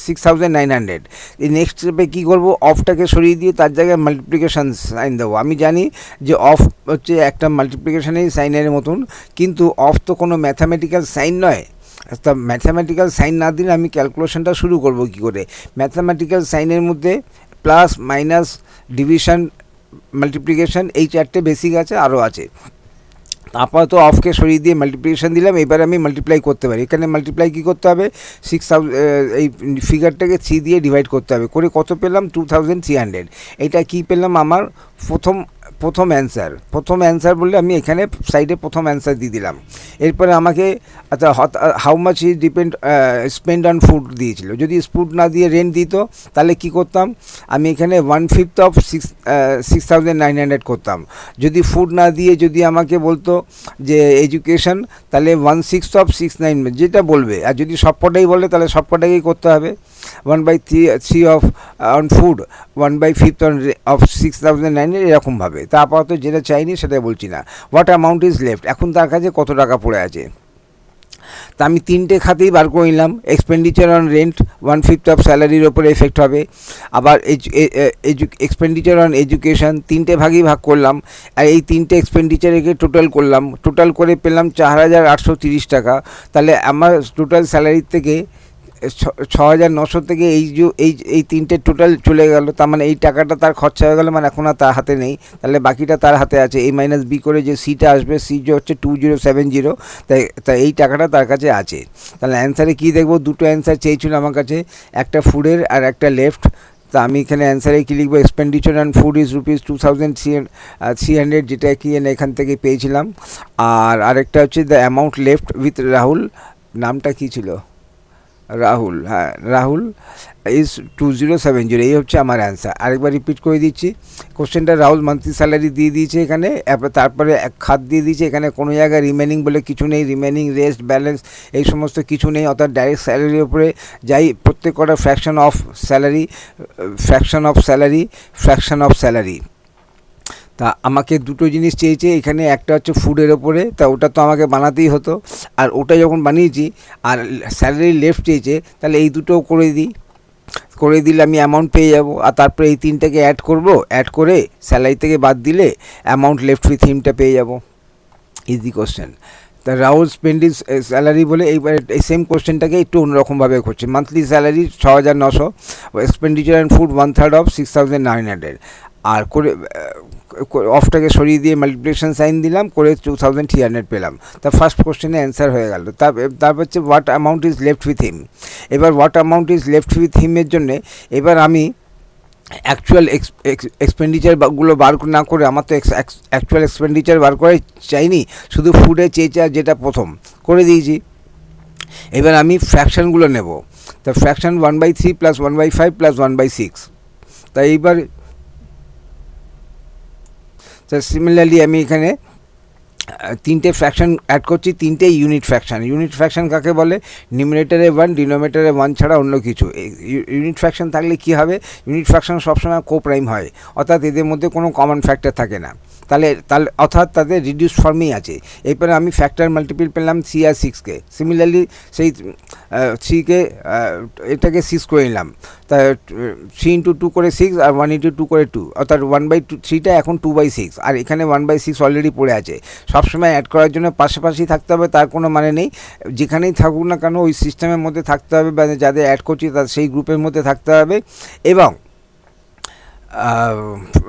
6,900। এই নেক্সট স্টেপে কী করবো, অফটাকে সরিয়ে দিয়ে তার জায়গায় মাল্টিপ্লিকেশান সাইন দেবো। আমি জানি যে অফ হচ্ছে একটা মাল্টিপ্লিকেশানের সাইনের মতন, কিন্তু অফ তো কোনো ম্যাথামেটিক্যাল সাইন নয়। তা ম্যাথামেটিক্যাল সাইন না দিলে আমি ক্যালকুলেশনটা শুরু করব কী করে। ম্যাথামেটিক্যাল সাইনের মধ্যে প্লাস, মাইনাস, ডিভিশন, মাল্টিপ্লিকেশন, এই 4টে বেসিক আছে, আরও আছে। আপাতত অফকে সরিয়ে দিয়ে মাল্টিপ্লিকেশান দিলাম। এবার আমি মাল্টিপ্লাই করতে পারি। এখানে মাল্টিপ্লাই কী করতে হবে, 6,000, এই ফিগারটাকে 3 দিয়ে ডিভাইড করতে হবে। করে কত পেলাম, 2,300। এটা কী পেলাম, আমার প্রথম অ্যান্সার বললে আমি এখানে সাইডে প্রথম অ্যান্সার দিয়ে দিলাম। এরপরে আমাকে আচ্ছা how much is spend on food দিয়েছিল। যদি ফুড না দিয়ে রেন্ট দিত তাহলে কি করতাম, আমি এখানে 1/5 অফ 6,900 করতাম। যদি ফুড না দিয়ে যদি আমাকে বলতো যে এডুকেশন, তাহলে 1/6 অফ 6,900 যেটা বলবে। আর যদি সবকটাই বলে তাহলে সবকটাকেই করতে হবে। 1/3 অফ অন ফুড, 1/5 অফ 6,900, এরকমভাবে। তা আপাতত যেটা চাইনি সেটা বলছি না। হোয়াট অ্যামাউন্ট ইজ লেফট, এখন তার কাছে কত টাকা পড়ে আছে। তা আমি 3টে খাতেই বার করে নিলাম। এক্সপেন্ডিচার অন রেন্ট 1/5 অফ স্যালারির ওপরে এফেক্ট হবে। আবার এক্সপেন্ডিচার অন এডুকেশন 3টে ভাগেই ভাগ করলাম, আর এই 3টে এক্সপেন্ডিচারকে টোটাল করলাম। টোটাল করে পেলাম 4,830 টাকা। তাহলে আমার টোটাল স্যালারির থেকে 6,900 থেকে এই 3টে টোটাল চলে গেল। তার মানে এই টাকাটা তার খরচা হয়ে গেল, মানে এখন আর তার হাতে নেই। তাহলে বাকিটা তার হাতে আছে। A মাইনাস বি করে যে সিটা আসবে, সি যে হচ্ছে 2070, তাই এই টাকাটা তার কাছে আছে। তাহলে অ্যান্সারে কী দেখবো, দুটো অ্যান্সার চেয়েছিল আমার কাছে, একটা ফুডের আর একটা লেফট। তা আমি এখানে অ্যান্সারে কী লিখবো, expenditure and food is rupees 2,300, যেটা কি এখান থেকে পেয়েছিলাম। আর আরেকটা হচ্ছে the amount left with Rahul, নামটা কী ছিল, রাহুল, হ্যাঁ রাহুল, ইজ 2070। এই হচ্ছে আমার অ্যান্সার। আরেকবার রিপিট করে দিচ্ছি কোশ্চেনটা। রাহুল মান্থলি স্যালারি দিয়ে দিয়েছে এখানে, তারপরে এক খাত দিয়ে দিয়েছে। এখানে কোনো জায়গায় রিমেনিং বলে কিছু নেই, রিমেনিং, রেস্ট, ব্যালেন্স এই সমস্ত কিছু নেই। অর্থাৎ ডাইরেক্ট স্যালারির উপরে যাই, প্রত্যেক কটা ফ্র্যাকশন অফ স্যালারি। তা আমাকে দুটো জিনিস চেয়েছে এখানে, একটা হচ্ছে ফুডের ওপরে, তা ওটা তো আমাকে বানাতেই হতো। আর ওটা যখন বানিয়েছি আর স্যালারি লেফট চেয়েছে, তাহলে এই দুটো করে দিলে আমি অ্যামাউন্ট পেয়ে যাব। আর তারপরে এই 3টাকে অ্যাড করব, অ্যাড করে স্যালারি থেকে বাদ দিলে অ্যামাউন্ট লেফট উইথ হিমটা পেয়ে যাব। Easy question. তা রাহুল স্পেন্ড ইজ স্যালারি বলে এইবার এই সেম কোশ্চেনটাকে একটু অন্যরকমভাবে করছে। Monthly salary 6,900, expenditure and food 1/3 of 6,900, আর করে অফটাকে সরিয়ে দিয়ে মাল্টিপ্লিকেশন সাইন দিলাম, করে 2,300 পেলাম। তা ফার্স্ট কোশ্চেনে অ্যান্সার হয়ে গেল। তারপর হচ্ছে what amount is left with him. এবার what amount is left with হিমের জন্যে এবার আমি অ্যাকচুয়াল এক্সপেন্ডিচারগুলো বার না করে, আমার তো অ্যাকচুয়াল এক্সপেন্ডিচার বার করে চাইনি, শুধু ফুডে চেয়েছে, আর যেটা প্রথম করে দিয়েছি। এবার আমি ফ্র্যাকশানগুলো নেব। তা ফ্র্যাকশান 1/3 প্লাস 1/5 প্লাস 1/6। তাই এইবার তো সিমিলারলি আমি এখানে 3টে ফ্র্যাকশন অ্যাড করছি, 3টে ইউনিট ফ্র্যাকশন কাকে বলে, নিউমারেটরে 1, ডিনোমিনেটরে 1 ছাড়া অন্য কিছু। ইউনিট ফ্র্যাকশন থাকলে কি হবে, ইউনিট ফ্র্যাকশন সবসময় কোপ্রাইম হয়, অর্থাৎ এদের মধ্যে কোনো কমন ফ্যাক্টর থাকে না। তাহলে অর্থাৎ তাদের রিডিউস ফর্মেই আছে। এরপরে আমি ফ্যাক্টর মাল্টিপল পেলাম 3 আর 6কে। সিমিলারলি সেই 3কে এটাকে 6 করে নিলাম, তা 3 ইন্টু 2 করে 6 আর 1 ইন্টু 2 করে 2, অর্থাৎ 1/3টা এখন 2/6, আর এখানে 1/6 অলরেডি পড়ে আছে। সবসময় অ্যাড করার জন্য পাশাপাশি থাকতে হবে তার কোনো মানে নেই, যেখানেই থাকুক না কেন ওই সিস্টেমের মধ্যে থাকতে হবে, বা যাদের অ্যাড করছি তাদের সেই গ্রুপের মধ্যে থাকতে হবে, এবং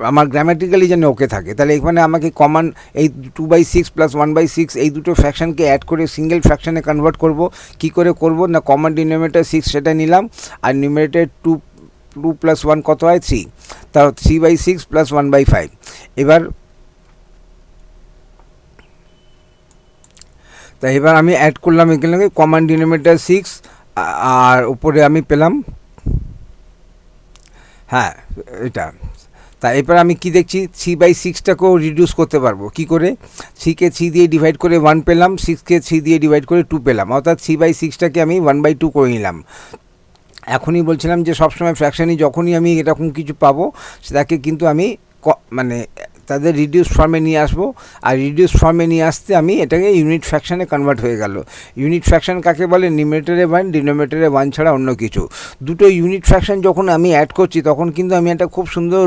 আমার গ্রামাটিক্যালি যেন ওকে থাকে। তাহলে এখানে আমাকে কমান এই 2/6 প্লাস 1/6 এই দুটো ফ্র্যাকশানকে অ্যাড করে সিঙ্গেল ফ্র্যাকশানে কনভার্ট করব। কি করে করব না, কমন ডিনোমিনেটর 6 সেটা নিলাম, আর নিউমারেটর 2 প্লাস 1 কত হয় 3, তা 3/6 প্লাস 1/5। এবার আমি অ্যাড করলাম এখানে কমন ডিনোমিনেটর 6, আর উপরে আমি পেলাম হ্যাঁ এটা। তা এবার আমি কি দেখছি, 3/6টাকেও রিডিউস করতে পারবো। কি করে, 3কে 3 দিয়ে ডিভাইড করে 1 পেলাম, 6কে 3 দিয়ে ডিভাইড করে 2 পেলাম, অর্থাৎ 3/6টাকে আমি 1/2 করে নিলাম। এখনই বলছিলাম যে সবসময় ফ্র্যাকশানই যখনই আমি এরকম কিছু পাবো সেটাকে কিন্তু আমি মানে তাদের রিডিউস ফর্মে নিয়ে আসবো, আর রিডিউস ফর্মে নিয়ে আসতে আমি এটাকে ইউনিট ফ্র্যাকশানে কনভার্ট হয়ে গেল। ইউনিট ফ্র্যাকশান কাকে বলে, নিউমারেটরে 1 ডিনোমিনেটরে 1 ছাড়া অন্য কিছু। দুটো ইউনিট ফ্র্যাকশান যখন আমি অ্যাড করছি তখন কিন্তু আমি একটা খুব সুন্দর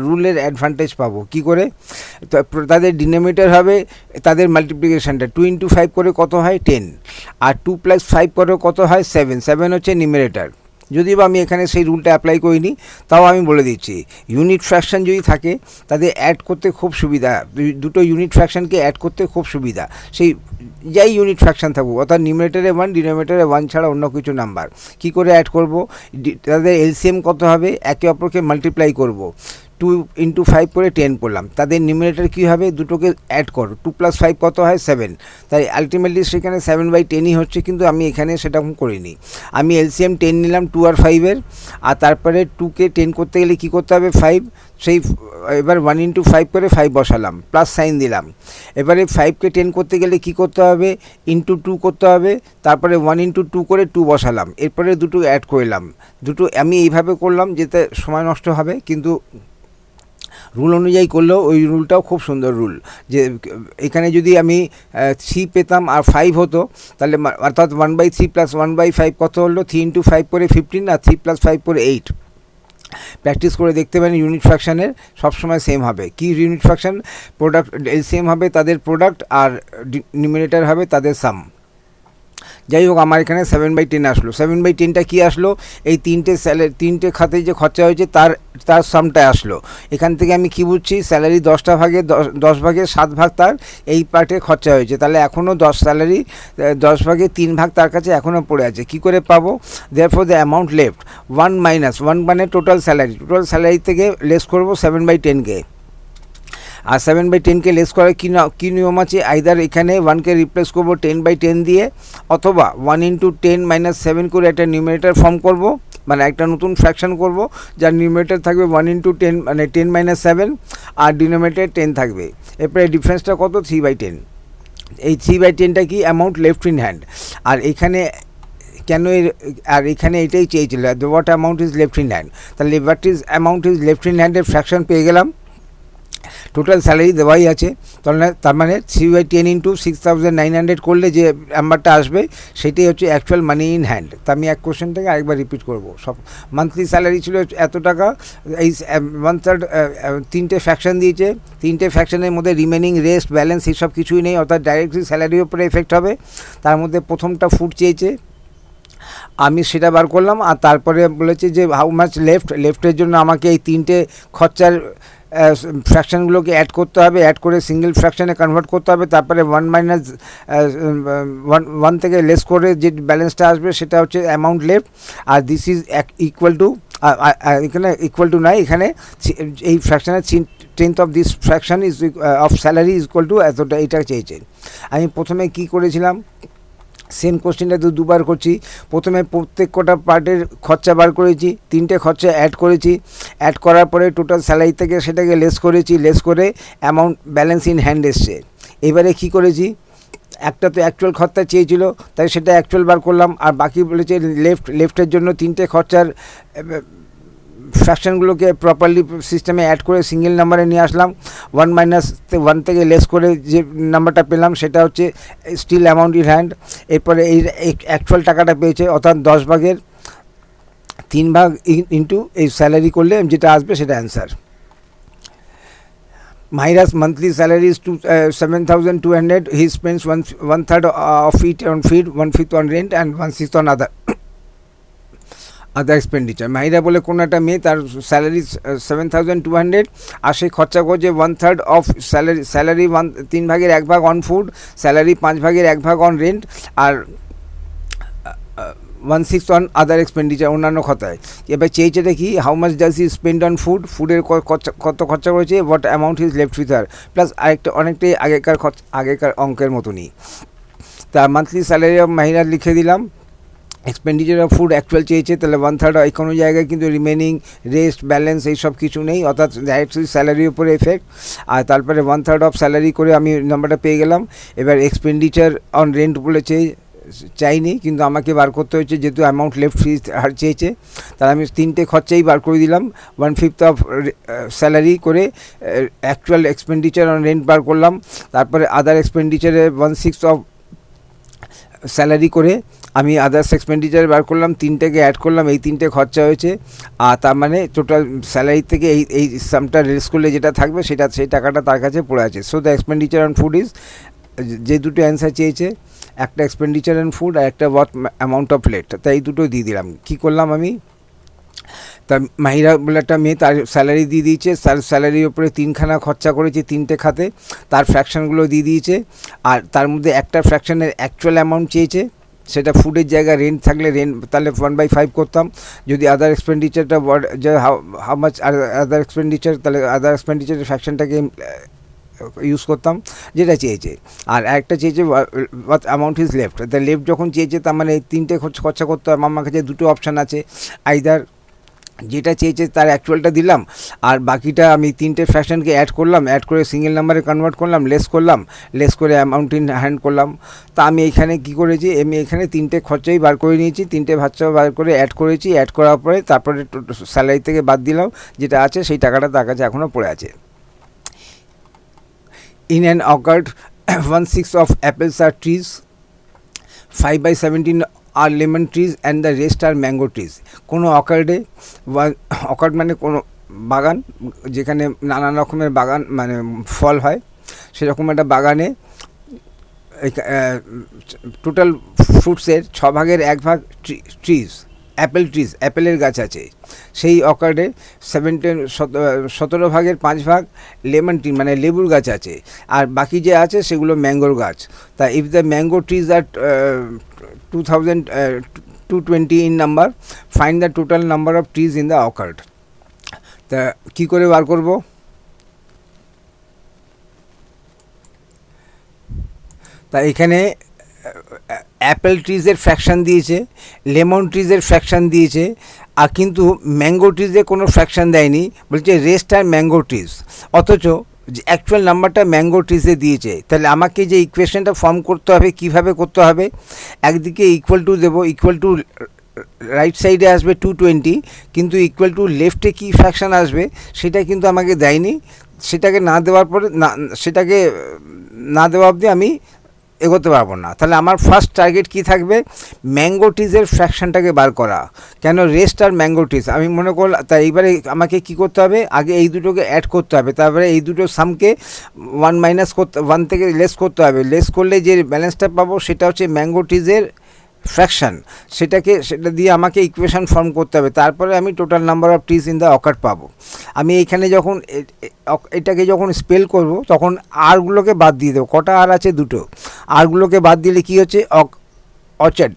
রুলের অ্যাডভান্টেজ পাবো। কি করে, তাদের ডিনোমিনেটর হবে তাদের মাল্টিপ্লিকেশানটা 2 ইন্টু 5 করে কত হয় 10, আর 2 প্লাস 5 করে কত হয় 7 হচ্ছে নিউমারেটর। যদিও বা আমি এখানে সেই রুলটা অ্যাপ্লাই করিনি, তাও আমি বলে দিচ্ছি ইউনিট ফ্র্যাকশান যদি থাকে তাদের অ্যাড করতে খুব সুবিধা, দুটো ইউনিট ফ্র্যাকশানকে অ্যাড করতে খুব সুবিধা, সেই যাই ইউনিট ফ্র্যাকশান থাকুক, অর্থাৎ নিউমারেটরে 1 ডিনোমিনেটরে 1 ছাড়া অন্য কিছু নাম্বার। কি করে অ্যাড করব, তাদের এলসিএম কত হবে, একে অপরকে মাল্টিপ্লাই করব। 2 ইন্টু 5 করে 10 করলাম, তাদের নিউমারেটর কী হবে, দুটোকে অ্যাড করো, 2 প্লাস 5 কত হয় 7, তাই আলটিমেটলি সেখানে 7/10ই হচ্ছে, কিন্তু আমি এখানে সেরকম করিনি। আমি এলসিএম 10 নিলাম 2 আর 5-এর, আর তারপরে 2কে 10 করতে গেলে কী করতে হবে 5, সেই এবার 1 ইন্টু 5 করে 5 বসালাম, প্লাস সাইন দিলাম। এবারে 5কে 10 করতে গেলে কী করতে হবে, ইন্টু 2 করতে হবে, তারপরে 1 ইন্টু 2 করে 2 বসালাম, এরপরে দুটো অ্যাড করলাম। দুটো আমি এইভাবে করলাম যেতে সময় নষ্ট হবে, কিন্তু রুল অনুযায়ী করলেও ওই রুলটাও খুব সুন্দর রুল, যে এখানে যদি আমি 3 পেতাম আর 5 হতো, তাহলে অর্থাৎ 1/3 প্লাস 1/5 কত হলো, 3 ইন্টু 5 করে 15, আর 3 প্লাস 5 করে 8। প্র্যাকটিস করে দেখতে পারেন, ইউনিট ফ্র্যাকশানের সবসময় সেম হবে। কি ইউনিট ফ্র্যাকশান, প্রোডাক্ট এলসিএম হবে তাদের প্রোডাক্ট, আর নিউমারেটর হবে তাদের সাম। যাই হোক, আমার এখানে 7/10 আসলো। 7/10টা কী আসলো, এই তিনটে খাতে যে খরচা হয়েছে তার সামটা আসলো। এখান থেকে আমি কি বুঝছি, স্যালারি 10টা ভাগে 10 ভাগে 7 ভাগ তার এই পার্টে খরচা হয়েছে, তাহলে এখনও 10 ভাগে 3 ভাগ তার কাছে এখনও পড়ে আছে। কি করে পাবো, দেয়ারফর দ্য অ্যামাউন্ট লেফট 1 মানে টোটাল স্যালারি থেকে লেস করবো 7/10কে, আর 7/10কে লেস করার কী নিয়ম আছে, আইদার এখানে 1কে রিপ্লেস করবো 10/10 দিয়ে, অথবা 1 ইন্টু 10 মাইনাস 7 করে একটা নিউমারেটর ফর্ম করব, মানে একটা নতুন ফ্র্যাকশান করব যার নিউমারেটর থাকবে 1 ইন্টু 10 মানে 10 মাইনাস 7, আর ডিনোমিনেটর 10 থাকবে। এরপরে ডিফারেন্সটা কত, 3/10। এই 3/10টা কি, অ্যামাউন্ট লেফট ইন হ্যান্ড। আর এখানে কেন, আর এখানে এটাই চেয়েছিল, what amount is left in hand, তাহলে what is amount is left in হ্যান্ডের ফ্র্যাকশান পেয়ে গেলাম। টোটাল স্যালারি দেওয়াই আছে, তার মানে 3/10 ইন্টু 6,900 করলে যে নাম্বারটা আসবে সেটাই হচ্ছে অ্যাকচুয়াল মানি ইন হ্যান্ড। তা আমি এক কোশ্চেনটাকে আরেকবার রিপিট করব। সব মান্থলি স্যালারি ছিল এত টাকা, এই 1/3 তিনটে ফ্র্যাকশান দিয়েছে, তিনটে ফ্র্যাকশানের মধ্যে রিমেনিং রেস্ট ব্যালেন্স এইসব কিছুই নেই, অর্থাৎ ডাইরেক্টলি স্যালারির উপরে এফেক্ট হবে। তার মধ্যে প্রথমটা ফুড চেয়েছে, আমি সেটা বার করলাম, আর তারপরে বলেছে যে হাউ মাচ লেফটের জন্য আমাকে এই তিনটে খরচার ফ্র্যাকশানগুলোকে অ্যাড করতে হবে, অ্যাড করে সিঙ্গেল ফ্র্যাকশানে কনভার্ট করতে হবে, তারপরে 1 থেকে লেস করে যে ব্যালেন্সটা আসবে সেটা হচ্ছে অ্যামাউন্ট লেফট। আর দিস ইজ ইকুয়াল টু, এখানে ইকুয়াল টু নয়, এখানে এই ফ্র্যাকশানের 10th of this fraction is of salary is equal to এতটা, এটা চেয়েছে। আমি প্রথমে কি করেছিলাম, সেম কোশ্চেনটা তো দুবার করছি। প্রথমে প্রত্যেক কটা পার্টের খরচা বার করেছি, তিনটে খরচা অ্যাড করেছি, অ্যাড করার পরে টোটাল স্যালারি থেকে সেটাকে লেস করেছি, লেস করে অ্যামাউন্ট ব্যালেন্স ইন হ্যান্ড এসছে। এবারে কি করেছি, একটা তো অ্যাকচুয়াল খরচা চেয়েছিল, তাই সেটা অ্যাকচুয়াল বার করলাম, আর বাকি বলেছে লেফটের জন্য তিনটে খরচার ফ্র্যাকশনগুলোকে প্রপারলি সিস্টেমে অ্যাড করে সিঙ্গেল নাম্বারে নিয়ে আসলাম। 1 - 1 থেকে লেস করে যে নাম্বারটা পেলাম সেটা হচ্ছে স্টিল অ্যামাউন্ট ইন হ্যান্ড। এরপরে এই অ্যাকচুয়াল টাকাটা পেয়েছে, অর্থাৎ 10 ভাগের 3 ভাগ ইন্টু এই স্যালারি করলে যেটা আসবে সেটা answer. Mahira's monthly salary is 7,200. He spends one third of it on feed, 1/5 on rent, and 1/6 on other expenditure. Mahira বলে কোনো একটা মেয়ে, তার স্যালারি 7,200 আর সে খরচা করছে 1/3 অফ স্যালারি 3 ভাগের 1 ভাগ অন ফুড, স্যালারি 5 ভাগের 1 ভাগ অন রেন্ট, আর 1/6 অন আদার এক্সপেন্ডিচার, অন্যান্য খরচায়। এবার চেয়েছেটা কি, how much does he spend on food, ফুডের কত খরচা করেছে, what amount is left with her, plus আরেকটা অনেকটাই আগেকার অঙ্কের মতনই। তার মান্থলি স্যালারি অফ মাহিরা লিখে দিলাম। এক্সপেন্ডিচার অফ ফুড অ্যাকচুয়াল চেয়েছে, তাহলে 1/3 এই কোনো জায়গায় কিন্তু রিমেনিং রেস্ট ব্যালেন্স এইসব কিছু নেই, অর্থাৎ ডাইরেক্টলি স্যালারির উপরে এফেক্ট। আর তারপরে 1/3 অফ স্যালারি করে আমি নাম্বারটা পেয়ে গেলাম। এবার এক্সপেন্ডিচার অন রেন্ট বলেছে, চাইনি, কিন্তু আমাকে বার করতে হচ্ছে যেহেতু অ্যামাউন্ট লেফট ফ্রি চেয়েছে। তাহলে আমি 3টে খরচাই বার করে দিলাম। 1/5 অফ স্যালারি করে অ্যাকচুয়াল এক্সপেন্ডিচার অন রেন্ট বার করলাম। তারপরে আদার এক্সপেন্ডিচারে 1/6 অফ স্যালারি করে আমি আদার্স এক্সপেন্ডিচার বার করলাম, 3টেকে অ্যাড করলাম, এই 3টে খরচা হয়েছে। আর তার মানে টোটাল স্যালারি থেকে এই সামটা রেস করলে যেটা থাকবে সেই টাকাটা তার কাছে পড়ে আছে। So the expenditure on food is, যে দুটো অ্যান্সার চেয়েছে, একটা এক্সপেন্ডিচার অন ফুড আর একটা হোয়াট অ্যামাউন্ট অফ লেট, তাই এই দুটো দিয়ে দিলাম। কী করলাম আমি, তা মাহিরা বলে একটা মেয়ে, তার স্যালারি দিয়ে দিয়েছে, তার স্যালারির উপরে 3খানা খরচা করেছে 3টে খাতে, তার ফ্র্যাকশানগুলো দিয়ে দিয়েছে। আর তার মধ্যে একটা ফ্র্যাকশানের অ্যাকচুয়াল অ্যামাউন্ট চেয়েছে, সেটা ফুডের জায়গায় রেন্ট থাকলে রেন্ট তাহলে 1/5 করতাম, যদি আদার এক্সপেন্ডিচারটা যে হাউ মাচ আদার এক্সপেন্ডিচার, তাহলে আদার এক্সপেন্ডিচারের ফ্র্যাকশানটাকে ইউজ করতাম যেটা চেয়েছে। আর একটা চেয়েছে what amount is left, the left যখন চেয়েছে তার মানে এই 3টে খরচা করতে হবে। আমার কাছে দুটো অপশান আছে, আইদার যেটা চেয়েছে তার অ্যাকচুয়ালটা দিলাম, আর বাকিটা আমি 3টে ফ্র্যাকশনকে অ্যাড করলাম, অ্যাড করে সিঙ্গেল নাম্বারে কনভার্ট করলাম, লেস করে অ্যামাউন্ট ইন হ্যান্ড করলাম। তা আমি এখানে কি করেছি, আমি এখানে 3টে খরচাই বার করে নিয়েছি, 3টে খরচা বার করে অ্যাড করেছি, অ্যাড করার পরে তারপরে স্যালারি থেকে বাদ দিলাম, যেটা আছে সেই টাকাটা তার কাছে এখনও পড়ে আছে। In an orchard, 1/6 of apples are trees, 5/17 are lemon trees and the rest are mango trees. কোনো অর্কার্ডে, অর্কার্ড মানে কোনো বাগান যেখানে নানান রকমের বাগান মানে ফল হয়, সেরকম একটা বাগানে টোটাল ফ্রুটসের 6 ভাগের 1 ভাগ ট্রিজ, অ্যাপেল ট্রিজ, অ্যাপেলের গাছ আছে। সেই অর্কার্ডে 17 ভাগের 5 ভাগ লেমন ট্রি মানে লেবুর গাছ আছে, আর বাকি যে আছে সেগুলো ম্যাঙ্গোর গাছ। তা if the mango trees are 220 in number, find the total number of trees in the orchard. তা কী করে বার করব, তা এখানে অ্যাপেল ট্রিজের ফ্র্যাকশান দিয়েছে, লেমন ট্রিজের ফ্র্যাকশান দিয়েছে, আর কিন্তু ম্যাঙ্গো ট্রিজে কোনো ফ্র্যাকশান দেয়নি, বলছে রেস্ট আর ম্যাঙ্গো ট্রিজ, অথচ অ্যাকচুয়াল নাম্বারটা ম্যাঙ্গো ট্রিজে দিয়েছে। তাহলে আমাকে যে ইকুয়েশনটা ফর্ম করতে হবে, কিভাবে করতে হবে, একদিকে ইকুয়াল টু দেবো, ইকুয়াল টু রাইট সাইডে আসবে 220, কিন্তু ইকুয়াল টু লেফটে কী ফ্র্যাকশান আসবে সেটা কিন্তু আমাকে দেয়নি। সেটাকে না দেওয়ার পরে সেটাকে না দেওয়া অবধি আমি এগোতে পারবো না। তাহলে আমার ফার্স্ট টার্গেট কী থাকবে, ম্যাঙ্গো ট্রিজের ফ্র্যাকশানটাকে বার করা। কেন রেস্ট আর ম্যাঙ্গো ট্রিজ আমি মনে করলাম, তাই এইবারে আমাকে কী করতে হবে, আগে এই দুটোকে অ্যাড করতে হবে, তারপরে এই দুটো সামকে 1 থেকে লেস করতে হবে। লেস করলে যে ব্যালেন্সটা পাবো সেটা হচ্ছে ম্যাঙ্গো ট্রিজের ফ্র্যাকশান, সেটা দিয়ে আমাকে ইকুয়েশন ফর্ম করতে হবে, তারপরে আমি total number of trees in the orchard পাবো। আমি এইখানে যখন এটাকে যখন স্পেল করব তখন আরগুলোকে বাদ দিয়ে দেবো, কটা আর আছে, দুটো, আরগুলোকে বাদ দিলে কী হচ্ছে, অর্চার্ড।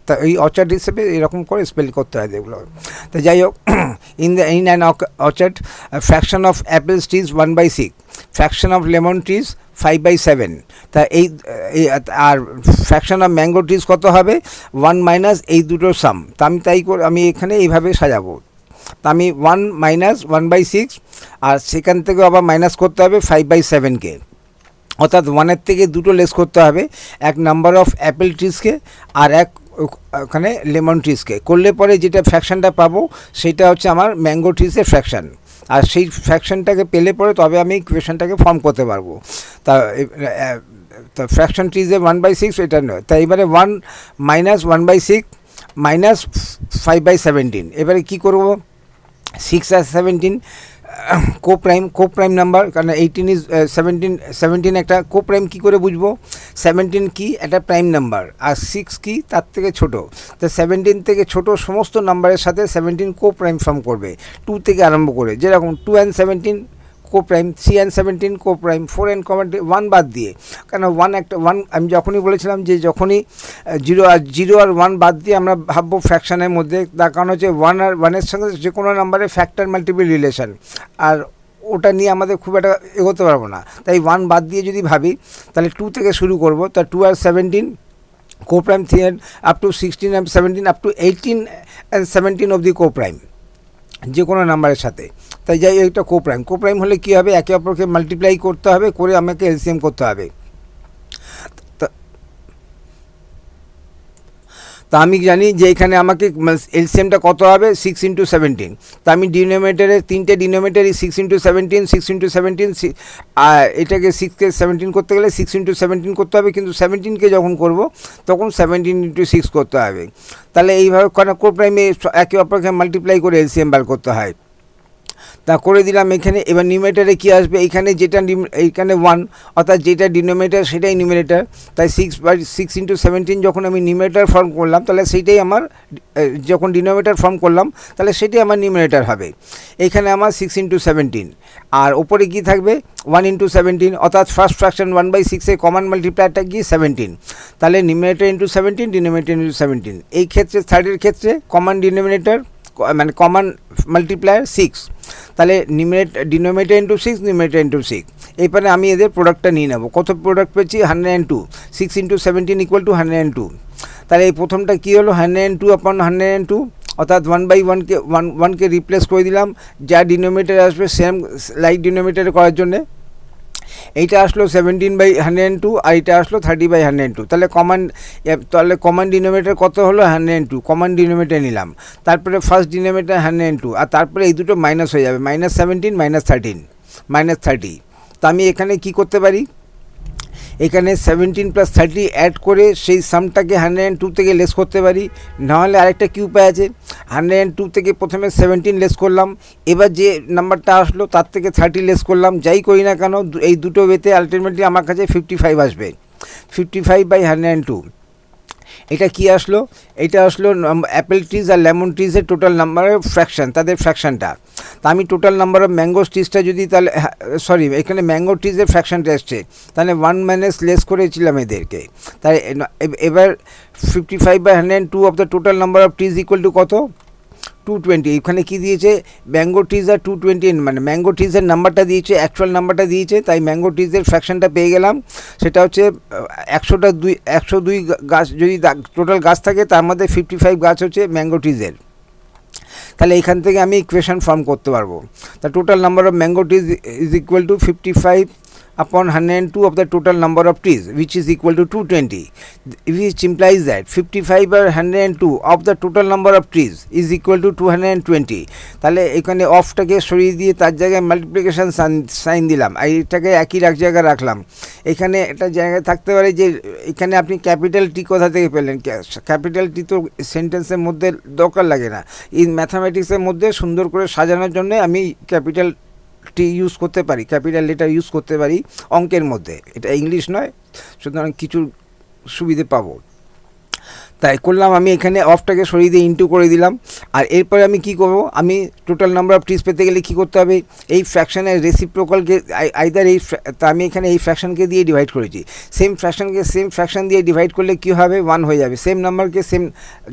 তা এই অর্চার্ড হিসেবে এরকম করে স্পেল করতে হয় এগুলো। তো যাই হোক, in an orchard fraction of apples trees 1/6, fraction of lemon trees 5/7। তা এই আর ফ্র্যাকশন অফ ম্যাঙ্গো ট্রিজ কত হবে, 1 মাইনাস এই দুটোর সাম। তা আমি আমি এখানে এইভাবে সাজাবো। তা আমি 1 মাইনাস 1/6, আর সেখান থেকে আবার মাইনাস করতে হবে 5/7কে, অর্থাৎ 1-এর থেকে দুটো লেস করতে হবে, এক নাম্বার অফ অ্যাপেল ট্রিজকে আর এক ওখানে লেমন ট্রিজকে করলে পরে যেটা ফ্র্যাকশানটা পাবো সেটা হচ্ছে আমার ম্যাঙ্গো ট্রিজের ফ্র্যাকশান, আর সেই ফ্র্যাকশানটাকে পেলে পরে তবে আমি ইকুয়েশনটাকে ফর্ম করতে পারবো। তা ফ্র্যাকশন ট্রিজে 1/6 এটা নয়, তাই এবারে 1 - 1/6 - 5/17, এবারে কী করবো, 6 আর 17 কোপ্রাইম নাম্বার, কারণ 18 ইজ 17 একটা কোপ্রাইম। কী করে বুঝবো 17 কি একটা প্রাইম নাম্বার আর 6 কি তার থেকে ছোট, তো 17 থেকে ছোট সমস্ত নাম্বারের সাথে 17 কোপ্রাইম ফর্ম করবে, 2 থেকে আরম্ভ করে, যেরকম 2 and 17 কোপ্রাইম, 3 and 17 কোপ্রাইম, 4 and 1 বাদ দিয়ে, কেন 1 আমি যখনই বলেছিলাম যে যখনই 0 আর 1 বাদ দিয়ে আমরা ভাববো ফ্র্যাকশানের মধ্যে, তার কারণ হচ্ছে 1 আর 1-এর সঙ্গে যে কোনো নাম্বারের ফ্যাক্টর মাল্টিপল রিলেশন, আর ওটা নিয়ে আমাদের খুব একটা এগোতে পারবো না, তাই 1 বাদ দিয়ে যদি ভাবি তাহলে 2 থেকে শুরু করব, তা 2 আর 17 কোপ্রাইম, 3 and up to 16 and 17 up to 18 and 17 অবধি কোপ্রাইম যে কোনো নাম্বারের সাথে। তাই যাই একটা কোপ্রাইম হলে কী হবে, একে অপরকে মাল্টিপ্লাই করতে হবে, করে আমাকে এলসিএম করতে হবে। তা আমি জানি যে এখানে আমাকে এলসিএমটা কত হবে, 6 × 17। তা আমি ডিনোমিনেটরে 3টে ডিনোমিনেটরই 6 × 17, 6 × 17, আর এটাকে 6কে 17 করতে গেলে 6 × 17 করতে হবে, কিন্তু 17কে যখন করব তখন 17 × 6 করতে হবে। তাহলে এইভাবে কোপ্রাইমে একে অপরকে মাল্টিপ্লাই করে এলসিএম বার করতে হয়। তা করে দিলাম এখানে। এবার নিউমারেটরে কী আসবে, এইখানে যেটা এইখানে 1, অর্থাৎ যেটা ডিনোমিনেটর সেটাই নিউমারেটর, তাই 6 × 17 যখন আমি নিউমারেটর ফর্ম করলাম তাহলে সেইটাই আমার, যখন ডিনোমিনেটর ফর্ম করলাম তাহলে সেটাই আমার নিউমারেটর হবে। এইখানে আমার 6 × 17, আর ওপরে কী থাকবে 1 × 17, অর্থাৎ ফার্স্ট ফ্র্যাকশন 1/6 কমন মাল্টিপ্লায়ারটা কি 17, তাহলে নিউমারেটর × 17, ডিনোমিনেটর × 17। এই ক্ষেত্রে থার্ডের ক্ষেত্রে কমন ডিনোমিনেটর মানে কমন মাল্টিপ্লায়ার 6, তাহলে ডিনোমিনেটর × 6, নিউমারেটর × 6। এরপরে আমি এদের প্রোডাক্টটা নিয়ে নেব। কত প্রোডাক্ট পেয়েছি, 102, 6 × 17 = 102। তাহলে এই প্রথমটা কী হলো, 102/102, অর্থাৎ 1/1কে 1কে রিপ্লেস করে দিলাম, যা ডিনোমিনেটর আসবে সেম লাইট ডিনোমিনেটর করার জন্যে। এইটা আসলো 17/102, আর এটা আসলো 30/102। তাহলে কমন ডিনোমিনেটর কত হলো, 102, কমন ডিনোমিনেটর নিলাম। তারপরে ফার্স্ট ডিনোমিনেটর 102, আর তারপরে এই দুটো মাইনাস হয়ে যাবে, -17 -13 -30। তো আমি এখানে কি করতে পারি, এখানে 17 + 30 অ্যাড করে সেই সামটাকে 102 থেকে লেস করতে পারি। নাহলে আরেকটা কি উপায় আছে, 102 থেকে প্রথমে 17 লেস করলাম, এবার যে নাম্বারটা আসলো তার থেকে 30 লেস করলাম, যাই করি না কেন এই দুটো ওয়েতে আলটিমেটলি আমার কাছে 55 আসবে। 55/102, এটা কি আসলো, এটা আসলো অ্যাপেল ট্রিজ আর লেমন ট্রিজের টোটাল নাম্বারের ফ্র্যাকশান, তাদের ফ্র্যাকশানটা। তা আমি টোটাল নাম্বার অফ ম্যাঙ্গো ট্রিজটা যদি, তাহলে সরি এখানে ম্যাঙ্গো ট্রিজের ফ্র্যাকশানটা এসছে, তাহলে 1 - লেস করেছিলাম এদেরকে। তাই এবার 55/102 of the total number of trees equal to কত, 220। এখানে কি দিয়েছে, ম্যাঙ্গো ট্রিজ আর 220, মানে ম্যাঙ্গো ট্রিজের নাম্বারটা দিয়েছে, অ্যাকচুয়াল নাম্বারটা দিয়েছে, তাই ম্যাঙ্গো ট্রিজের ফ্র্যাকশানটা পেয়ে গেলাম। সেটা হচ্ছে 102 গাছ যদি টোটাল গাছ থাকে, তার মধ্যে 55 গাছ হচ্ছে ম্যাঙ্গো ট্রিজের। তাহলে এখান থেকে আমি ইকুয়েশন ফর্ম করতে পারবো। তা total number of mango trees is equal two 55/102 of the total number of trees, which is equal to 220, which implies that 55/102 of the total number of trees is equal to 220। তাহলে এখানে অফটাকে সরিয়ে দিয়ে তার জায়গায় multiplication sign দিলাম, আর এটাকে একই জায়গায় রাখলাম। এখানে একটা জায়গায় থাকতে পারে যে এখানে আপনি ক্যাপিটাল টি কোথা থেকে পেলেন, ক্যাপিটাল টি তো সেন্টেন্সের মধ্যে দরকার লাগে না, এই ম্যাথামেটিক্সের মধ্যে সুন্দর করে সাজানোর জন্য আমি ক্যাপিটাল টি ইউজ করতে পারি, ক্যাপিটাল লেটার ইউজ করতে পারি অঙ্কের মধ্যে, এটা ইংলিশ নয়, সুতরাং কিছু সুবিধে পাবো। তাই করলাম, আমি এখানে অফটাকে সরিয়ে দিয়ে ইনটু করে দিলাম। আর এরপরে আমি কি করব, আমি টোটাল নাম্বার অফ ট্রিজ পেতে গেলে কী করতে হবে, এই ফ্র্যাকশানের রেসিপ্রোকালকে আইদার তা আমি এখানে এই ফ্র্যাকশানকে দিয়ে ডিভাইড করেছি, সেম ফ্র্যাকশান দিয়ে ডিভাইড করলে কী হবে, 1 হয়ে যাবে। সেম নাম্বারকে সেম,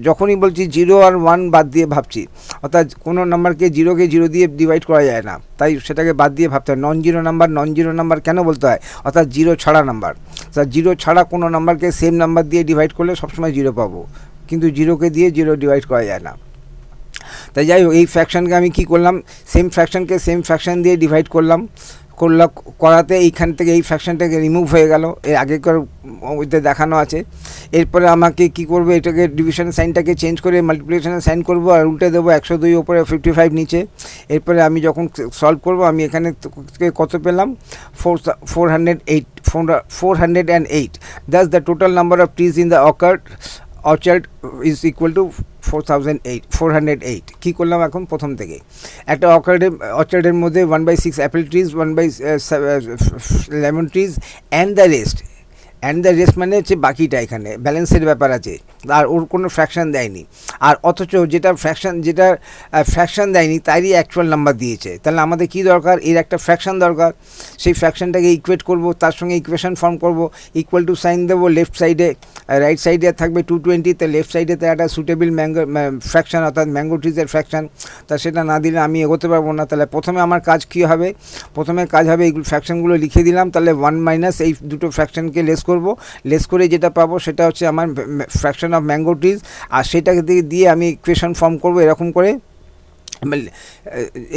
যখনই বলছি 0 আর 1 বাদ দিয়ে ভাবছি, অর্থাৎ কোনো নাম্বারকে 0কে 0 দিয়ে ডিভাইড করা যায় না, তাই সেটাকে বাদ দিয়ে ভাবতে হয়। নন জিরো নাম্বার কেন বলতে হয়, অর্থাৎ 0 ছাড়া নাম্বার। তা 0 ছাড়া কোনো নাম্বারকে সেম নাম্বার দিয়ে ডিভাইড করলে সবসময় 0 পাবো, কিন্তু 0কে দিয়ে 0 ডিভাইড করা যায় না। তাই যাই হোক, এই ফ্র্যাকশানকে আমি কী করলাম, সেম ফ্র্যাকশানকে সেম ফ্র্যাকশান দিয়ে ডিভাইড করলাম, করাতে এইখান থেকে এই ফ্র্যাকশনটাকে রিমুভ হয়ে গেল, এর আগেকার ওইতে দেখানো আছে। এরপরে আমাকে কি করব, এটাকে ডিভিশন সাইনটাকে চেঞ্জ করে মাল্টিপ্লিকেশনের সাইন করব আর উল্টে দেবো 102 ওপরে 55 নিচে। এরপরে আমি যখন সলভ করব আমি এখানে কত পেলাম, 408। Thus the total number of trees in the orchard is equal to 408। কী করলাম এখন প্রথম থেকে, একটা অর্চার্ডের মধ্যে 1/6 Apple trees, 1/7 lemon trees and the rest মানে হচ্ছে বাকিটা, এখানে ব্যালেন্সের ব্যাপার আছে, আর ওর কোনো ফ্র্যাকশান দেয়নি। আর অথচ যেটা ফ্র্যাকশান দেয়নি তারই অ্যাকচুয়াল নাম্বার দিয়েছে। তাহলে আমাদের কি দরকার, এর একটা ফ্র্যাকশান দরকার। সেই ফ্র্যাকশানটাকে ইকুয়েট করব, তার সঙ্গে ইকুয়েশন ফর্ম করব, ইকুয়াল টু সাইন দেবো। লেফট সাইডে রাইট সাইডে থাকবে 220, তো লেফট সাইডে একটা সুটেবল ফ্র্যাকশান অর্থাৎ ম্যাঙ্গো ট্রিজের ফ্র্যাকশান, তা সেটা না দিলে আমি এগোতে পারবো না। তাহলে প্রথমে আমার কাজ কী হবে, প্রথমে কাজ হবে এইগুলো ফ্র্যাকশানগুলো লিখে দিলাম। তাহলে 1 - এই দুটো ফ্র্যাকশানকে লেস করে যেটা পাবো সেটা হচ্ছে আমার ফ্র্যাকশন অফ ম্যাঙ্গো ট্রিজ, আর সেটাকে দিয়ে আমি ইকুয়েশন ফর্ম করব এরকম করে,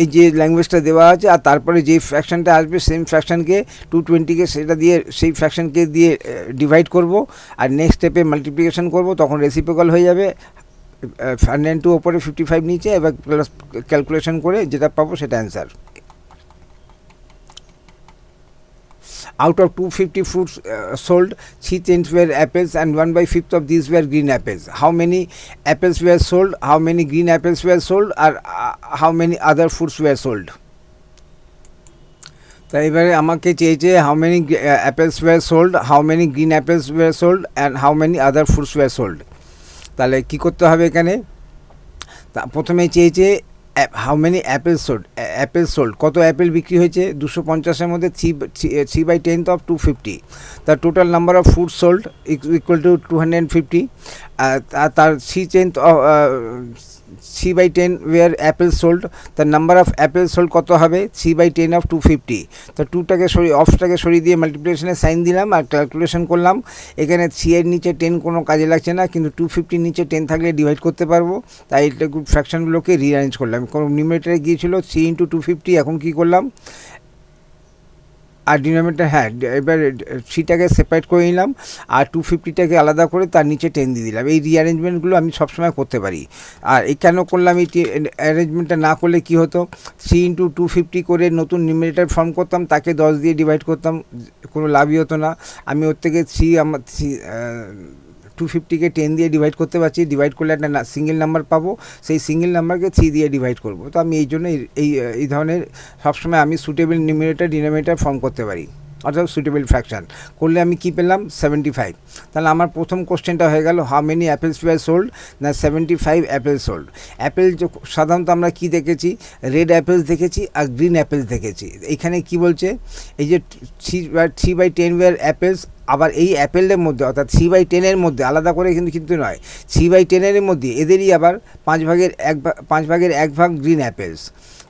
এই যে ল্যাঙ্গুয়েজটা দেওয়া আছে। আর তারপরে যে ফ্র্যাকশানটা আসবে সেম ফ্র্যাকশানকে 220কে সেটা দিয়ে সেই ফ্র্যাকশানকে দিয়ে ডিভাইড করব, আর নেক্সট স্টেপে মাল্টিপ্লিকেশন করব, তখন রেসিপ্রোকাল হয়ে যাবে। 102 ওপরে 55 নিচে, এবার প্লাস ক্যালকুলেশন করে যেটা পাবো সেটা answer. Out of 250 fruits sold, 3/10 were apples and 1/5 of these were green apples. How many apples were sold? How many green apples were sold? Or how many other fruits were sold? তো এবারে আমাকে চেয়েছে how many apples were sold, how many green apples were sold, and how many other fruits were sold. তাহলে কি করতে হবে এখানে, প্রথমে চেয়েছে হাউ মেনি অ্যাপেল সোল্ড, কত অ্যাপেল বিক্রি হয়েছে, 250-এর মধ্যে 3/10 of 250। তার total number of fruit sold equal to 250। তার 3/10 ওয়ার অ্যাপেল সোল্ড, তার নাম্বার অফ অ্যাপেল সোল্ড কত হবে, 3/10 of 250। তো অফটাকে সরিয়ে দিয়ে মাল্টিপ্লিকেশনের সাইন দিলাম আর ক্যালকুলেশন করলাম। এখানে 3 এর নিচে 10 কোনো কাজে লাগছে না, কিন্তু 250 নিচে 10 থাকলে ডিভাইড করতে পারবো, তাই এটা ফ্র্যাকশনগুলোকে রিঅ্যারেঞ্জ করলাম। কোনো নিউমারেটরে গিয়েছিল 3 × 250, এখন কী করলাম, আর ডিনোমিনেটর এবার 3টাকে সেপারেট করে নিলাম আর 250টাকে আলাদা করে তার নিচে 10 দিয়ে দিলাম। এই রিঅ্যারেঞ্জমেন্টগুলো আমি সবসময় করতে পারি। আর এই কেন করলাম, এই অ্যারেঞ্জমেন্টটা না করলে কি হতো, 3 × 250 করে নতুন নিউমারেটর ফর্ম করতাম, তাকে 10 দিয়ে ডিভাইড করতাম, কোনো লাভই হতো না। আমি ওর থেকে 250কে 10 দিয়ে ডিভাইড করতে পারছি, ডিভাইড করলে একটা সিঙ্গেল নাম্বার পাবো, সেই সিঙ্গেল নাম্বারকে 3 দিয়ে ডিভাইড করব। তো আমি এই জন্য এই ধরনের সবসময় আমি সুটেবল নিউমারেটর ডিনোমিনেটর ফর্ম করতে পারি, অর্থাৎ সুটেবল ফ্র্যাকশান করলে আমি কি পেলাম, 75। তাহলে আমার প্রথম কোশ্চেনটা হয়ে গেল how many apples were sold, না 75 অ্যাপেল সোল্ড। অ্যাপেল সাধারণত আমরা কি দেখেছি, রেড অ্যাপেলস দেখেছি আর গ্রিন অ্যাপেলস দেখেছি। এখানে কি বলছে, এই যে 3/10 ওয়্যার অ্যাপেলস, আবার এই অ্যাপেলের মধ্যে অর্থাৎ 3/10-এর মধ্যে আলাদা করে কিন্তু নয়, 3/10-এর মধ্যে এদেরই আবার 5 ভাগের 1 ভাগ গ্রিন অ্যাপেলস।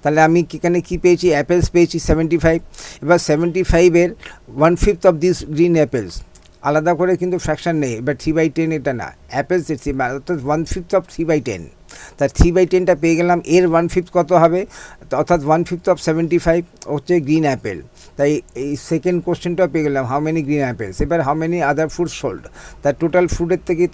তাহলে আমি এখানে কী পেয়েছি, অ্যাপেলস পেয়েছি 75। এবার 75-এর 1/5 অফ দিস গ্রিন অ্যাপেলস, আলাদা করে কিন্তু ফ্র্যাকশান নেই, এবার 3/10 এটা না, অ্যাপেলস অর্থাৎ 1/5 অফ 3/10। তার 3/10টা পেয়ে গেলাম, এর 1/5 কত হবে, অর্থাৎ 1/5 অফ 75 হচ্ছে গ্রিন অ্যাপেল। তাই এই সেকেন্ড কোশ্চেনটাও পেয়ে গেলাম, হাউ মেনি গ্রিন অ্যাপেলস। এবার how many other fruits sold, তার টোটাল ফ্রুটের থেকে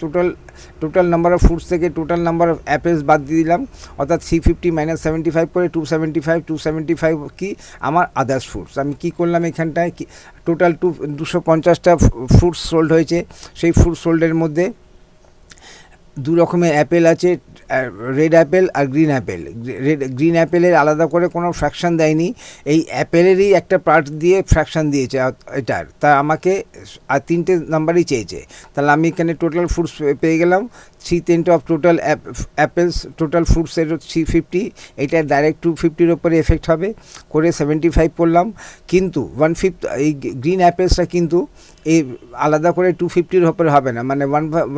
টোটাল নাম্বার অফ ফ্রুটস থেকে টোটাল নাম্বার অফ অ্যাপেলস বাদ দিয়ে দিলাম, অর্থাৎ 350 - 75 করে 275 কি আমার আদার্স ফ্রুটস। আমি কি করলাম এখানটায়, টোটাল 250টা ফ্রুটস সোল্ড হয়েছে, সেই ফ্রুট সোল্ডের মধ্যে দু রকমের অ্যাপেল আছে, রেড অ্যাপেল আর গ্রিন অ্যাপেল। গ্রিন অ্যাপেলের আলাদা করে কোনো ফ্র্যাকশান দেয়নি, এই অ্যাপেলেরই একটা পার্ট দিয়ে ফ্র্যাকশান দিয়েছে এটার, তা আমাকে আর 3টে নাম্বারই চেয়েছে। তাহলে আমি এখানে টোটাল ফ্রুটস পেয়ে গেলাম 3/10 অফ টোটাল অ্যাপেলস, টোটাল ফ্রুটসের 350, এটা ডাইরেক্ট 250-র ওপরে এফেক্ট হবে করে 75 করলাম। কিন্তু 1/5 এই গ্রিন অ্যাপেলসটা কিন্তু এই আলাদা করে 250-র ওপরে হবে না, মানে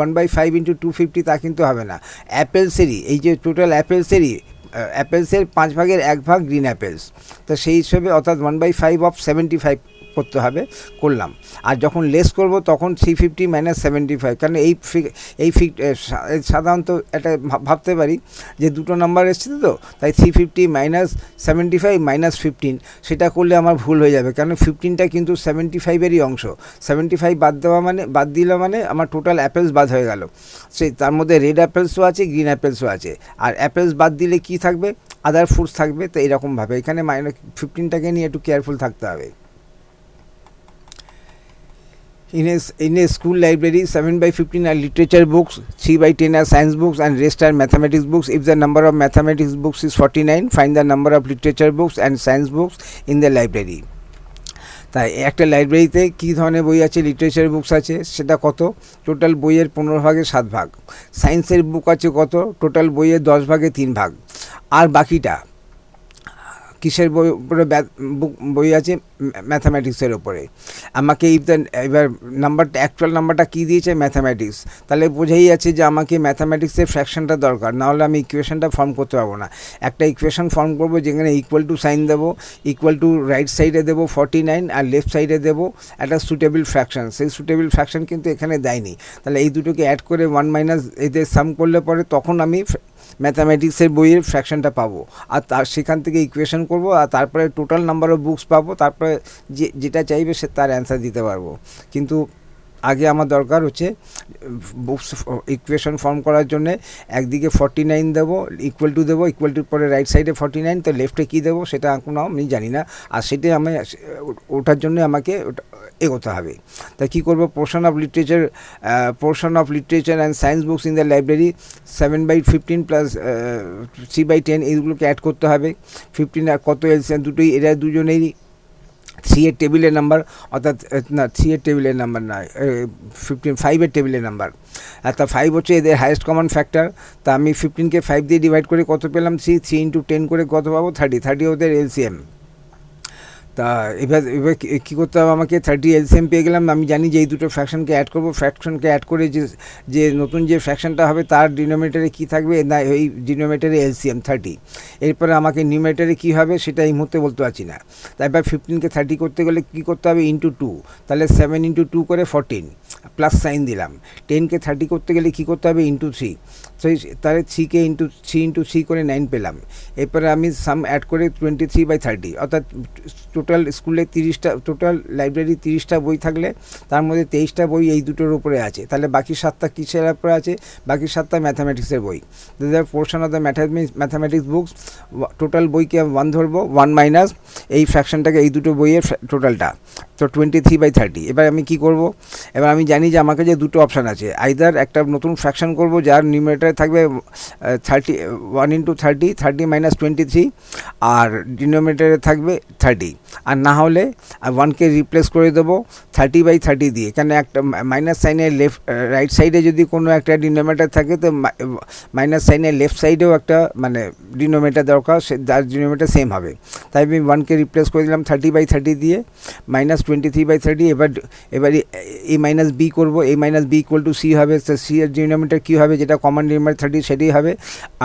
1/5 × 250 তা কিন্তু হবে না। অ্যাপেলসেরই এই যে টোটাল অ্যাপেলসের 5 ভাগের 1 ভাগ গ্রিন অ্যাপেলস, তো সেই হিসেবে অর্থাৎ 1/5 অফ 75 করতে হবে, করলাম। আর যখন লেস করব তখন 350 মাইনাস 75, কারণ এই সাধারণত এটা ভাবতে পারি যে দুটো নাম্বার এসছে তো, তাই 350 মাইনাস 75 মাইনাস 15, সেটা করলে আমার ভুল হয়ে যাবে, কারণ 15টা কিন্তু 75-এরই অংশ। 75 বাদ দিলে মানে আমার টোটাল অ্যাপেলস বাদ হয়ে গেল। তার মধ্যে রেড অ্যাপেলসও আছে, গ্রিন অ্যাপেলসও আছে, আর অ্যাপেলস বাদ দিলে কি থাকবে, আদার ফ্রুটস থাকবে। তো এরকমভাবে এখানে -15টাকে নিয়ে একটু কেয়ারফুল থাকতে হবে। In a school library, 7/15 are literature books, 3/10 are science books, and rest are mathematics books. If the number of mathematics books is 49, find the number of literature books and science books in the library. তাই একটা লাইব্রেরিতে কী ধরনের বই আছে, literature books আছে সেটা কত, total বইয়ের 15 ভাগে 7 ভাগ। সায়েন্সের বুক আছে কত, টোটাল বইয়ের 10 ভাগে 3 ভাগ। আর বাকিটা কিসের বই আছে, ম্যাথামেটিক্সের ওপরে। আমাকে এবার নাম্বারটা, অ্যাকচুয়াল নাম্বারটা কী দিয়েছে, ম্যাথামেটিক্স, তাহলে বোঝাই যাচ্ছে যে আমাকে ম্যাথামেটিক্সের ফ্র্যাকশনটা দরকার, নাহলে আমি ইকুয়েশনটা ফর্ম করতে পারবো না। একটা ইকুয়েশন ফর্ম করবো যেখানে ইকুয়াল টু সাইন দেবো, ইকুয়াল টু রাইট সাইডে দেবো 49 আর লেফট সাইডে দেবো একটা সুটেবল ফ্র্যাকশন। সেই সুটেবল ফ্র্যাকশন কিন্তু এখানে দেয়নি, তাহলে এই দুটোকে অ্যাড করে 1 মাইনাস এদের সাম করলে পরে তখন আমি ম্যাথামেটিক্সের বইয়ের ফ্র্যাকশনটা পাবো, আর সেখান থেকে ইকুয়েশন করব, আর তারপরে টোটাল নাম্বার অফ বুকস পাবো, তারপরে যেটা চাইবে সে তার অ্যান্সার দিতে পারবো। কিন্তু আগে আমার দরকার হচ্ছে বুকস ইকুয়েশন ফর্ম করার জন্যে একদিকে 49 দেবো, ইকুয়াল টু দেবো, ইকুয়াল টুর পরে রাইট সাইডে 49, তো লেফটে কী দেবো সেটা এখনও আমি জানি না, আর সেটাই আমি ওটার জন্য আমাকে এগোতে হবে। তা কী করবো, portion of literature and science books in the library 7/15 plus 3/10 এইগুলোকে অ্যাড করতে হবে। 15 আর কত এলসিএম, দুটোই এরা দুজনেরই 3 এর টেবিলের নাম্বার, অর্থাৎ না 3 এর টেবিলের নাম্বার নয়, 5 এর টেবিলের নাম্বার। আর তা 5 হচ্ছে এদের হাইয়েস্ট কমন ফ্যাক্টর। তা আমি 15কে 5 দিয়ে ডিভাইড করে কত পেলাম, 3 × 10 করে কত পাবো, 30 ওদের এলসিএম। তা এবার কী করতে হবে, আমাকে 30 এলসিএম পেয়ে গেলাম। আমি জানি যে এই দুটো ফ্র্যাকশনকে অ্যাড করবো, ফ্র্যাকশনকে অ্যাড করে যে নতুন যে ফ্র্যাকশনটা হবে তার ডিনোমিনেটরে কী থাকবে, না এই ডিনোমিনেটরে এলসিএম 30। এরপরে আমাকে নিউমিনেটরে কী হবে সেটা এই মুহূর্তে বলতে পারছি না। তারপর 15কে 30 করতে গেলে কী করতে হবে, × 2, তাহলে 7 × 2 করে 14, প্লাস সাইন দিলাম। 10কে 30 করতে গেলে কী করতে হবে, × 3, তাহলে 3কে × 3 করে 9 পেলাম। এরপরে আমি সাম অ্যাড করে 23/30, অর্থাৎ টোটাল স্কুলে 30টা, টোটাল লাইব্রেরি 30টা বই থাকলে তার মধ্যে 23টা বই এই দুটোর উপরে আছে, তাহলে বাকি 7টা কিসের উপরে আছে, বাকি 7টা ম্যাথামেটিক্সের বই। Portion of the mathematics books, total বইকে 1 ধরবো, 1 মাইনাস এই ফ্র্যাকশনটাকে, এই দুটো বইয়ের টোটালটা, তো 23/30। এবার আমি কি করব, এবার আমি জানি যে আমাকে যে দুটো অপশান আছে, আইদার একটা নতুন ফ্র্যাকশন করব যার নিউমিনেটরে থাকবে 1 × 30 মাইনাস 23, আর ডিনোমিনেটরে থাকবে 30, আর না হলে 1কে রিপ্লেস করে দেবো 30/30 দিয়ে, কেন একটা মাইনাস সাইনের রাইট সাইডে যদি কোনো একটা ডিনোমিনেটর থাকে তো মাইনাস সাইনের লেফট সাইডেও একটা মানে ডিনোমিনেটর দরকার, যার ডিনোমিনেটর সেম হবে। তাই আমি 1কে রিপ্লেস করে দিলাম 30/30 দিয়ে, মাইনাস 23/30। এবার এ মাইনাস বি করবো, A minus B equal to C হবে। তো সি এর ডিনোমিনেটর কী হবে, যেটা কমন ডিনোমিনেটর 30 সেটাই হবে,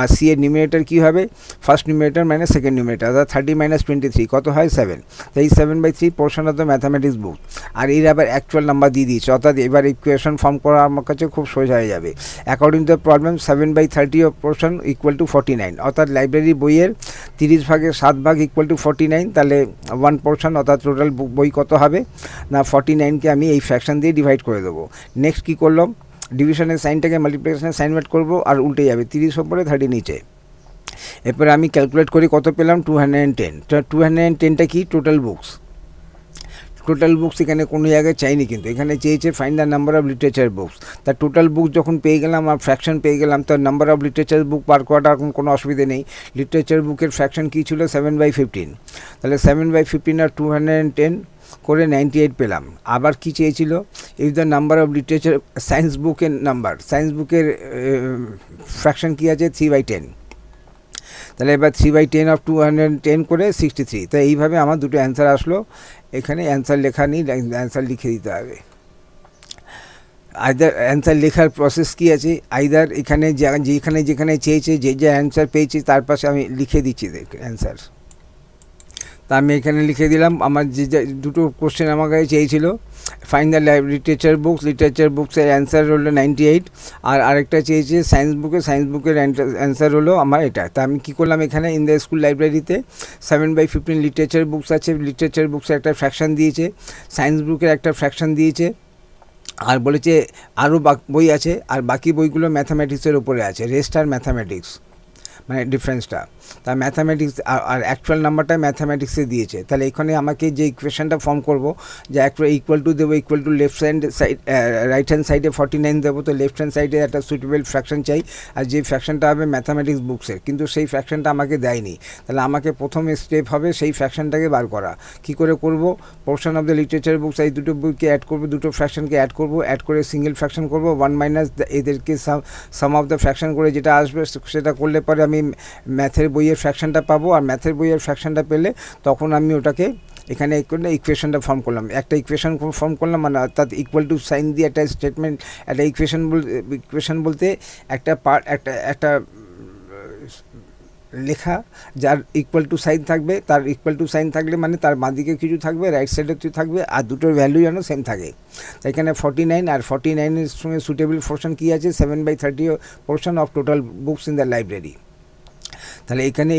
আর সি এর নিউমিনেটর কী হবে, first numerator minus second numerator, অর্থাৎ 30 মাইনাস 23 কত হয়, 7। তো এই 7/3 পোর্শন অফ দ্য ম্যাথামেটিক্স বুক। আর এর আবার অ্যাকচুয়াল নাম্বার দিয়ে দিয়েছে, অর্থাৎ এবার ইকুয়েশন ফর্ম করা আমার কাছে খুব সোজা হয়ে যাবে। According to the problem 7/30 of portion equal to 49, অর্থাৎ লাইব্রেরি বইয়ের 30 ভাগের 7 ভাগ ইকুয়াল টু 49, তাহলে 1 পোর্শন, অর্থাৎ টোটাল বই কত হবে না 49কে আমি এই ফ্র্যাকশন দিয়ে ডিভাইড করে দেবো। নেক্সট কী করলাম, ডিভিশনের সাইনটাকে মাল্টিপ্লিকেশনের সাইন করবো, আর উল্টে যাবে, 30 ওপরে 30 নিচে। এরপরে আমি ক্যালকুলেট করি কত পেলাম, 210। 210টা কি, টোটাল বুকস। এখানে কোনো জায়গায় চাইনি, কিন্তু এখানে চেয়েছে find the number of literature books. তা টোটাল বুক যখন পেয়ে গেলাম আর ফ্র্যাকশন পেয়ে গেলাম, তো নাম্বার অফ লিটারেচার বুক বার করাটা এখন কোনো অসুবিধে নেই। লিটারেচার বুকের ফ্র্যাকশন কী ছিল, 7/15, তাহলে 7/15 আর 210 করে 98 পেলাম। আবার কি চেয়েছিল, if the number of literature, science বুকের নাম্বার, সায়েন্স বুকের ফ্র্যাকশন কী আছে, 3/10, তাহলে এবার 3/10 অফ 210 করে 63। তো এইভাবে আমার দুটো অ্যান্সার আসলো। এখানে অ্যান্সার লেখা নেই, অ্যান্সার লিখে দিতে হবে। আইদার অ্যান্সার লেখার প্রসেস কী আছে, আইদার এখানে যেখানে চেয়েছে যে অ্যান্সার পেয়েছি তার পাশে আমি লিখে দিচ্ছি অ্যান্সার। তা আমি এখানে লিখে দিলাম আমার যে দুটো কোশ্চেন আমার কাছে চেয়েছিল, ফাইন দ্য লিটারেচার বুকসের অ্যান্সার হলো 98, আর আরেকটা চেয়েছে সায়েন্স বুকের অ্যান্সার হলো আমার এটা। তা আমি কী করলাম, এখানে ইন দ্য স্কুল লাইব্রেরিতে 7/15 লিটারেচার বুকস আছে, লিটারেচার বুকসের একটা ফ্র্যাকশান দিয়েছে, সায়েন্স বুকের একটা ফ্র্যাকশান দিয়েছে, আর বলেছে আরও বই আছে, আর বাকি বইগুলো ম্যাথামেটিক্সের উপরে আছে, রেস্ট আর ম্যাথামেটিক্স, মানে ডিফারেন্সটা। তা ম্যাথামেটিক্স আর অ্যাকচুয়াল নাম্বারটা ম্যাথামেটিক্সে দিয়েছে। তাহলে এখানে আমাকে যে ইকুয়েশনটা ফর্ম করব, যে একটা ইকুয়াল টু দেবো, equal to left side right hand সাইডে 49 দেবো, তো লেফট হ্যান্ড সাইডে একটা সুইটেবল ফ্র্যাকশন চাই, আর যে ফ্র্যাকশনটা হবে ম্যাথামেটিক্স বুকসের, কিন্তু সেই ফ্র্যাকশনটা আমাকে দেয়নি। তাহলে আমাকে প্রথম স্টেপ হবে সেই ফ্র্যাকশনটাকে বার করা। কি করে করব, portion of the literature books, এই দুটো বইকে অ্যাড করবো, দুটো ফ্র্যাকশনকে অ্যাড করবো, অ্যাড করে সিঙ্গেল ফ্র্যাকশন করবো, 1 মাইনাস এদেরকে সাম অফ দ্য ফ্র্যাকশন করে যেটা আসবে সেটা করলে পরে আমি ম্যাথের বইয়ের ফ্র্যাকশনটা পাবো, আর ম্যাথের বইয়ের ফ্র্যাকশনটা পেলে তখন আমি ওটাকে এখানে ইকুয়েশনটা ফর্ম করলাম, একটা ইকুয়েশন ফর্ম করলাম, মানে অর্থাৎ ইকুয়াল টু সাইন দিয়ে একটা স্টেটমেন্ট, একটা ইকুয়েশন বলতে একটা একটা লেখা যার ইকুয়াল টু সাইন থাকবে, তার ইকুয়াল টু সাইন থাকলে মানে তার বাঁদিকে কিছু থাকবে, রাইট সাইডে কিছু থাকবে, আর দুটোর ভ্যালু যেন সেম থাকে। তাই এখানে 49 আর 49-এর সঙ্গে সুটেবল পোর্শন কী আছে, 7/30 portion of total books in the library. তাহলে এখানে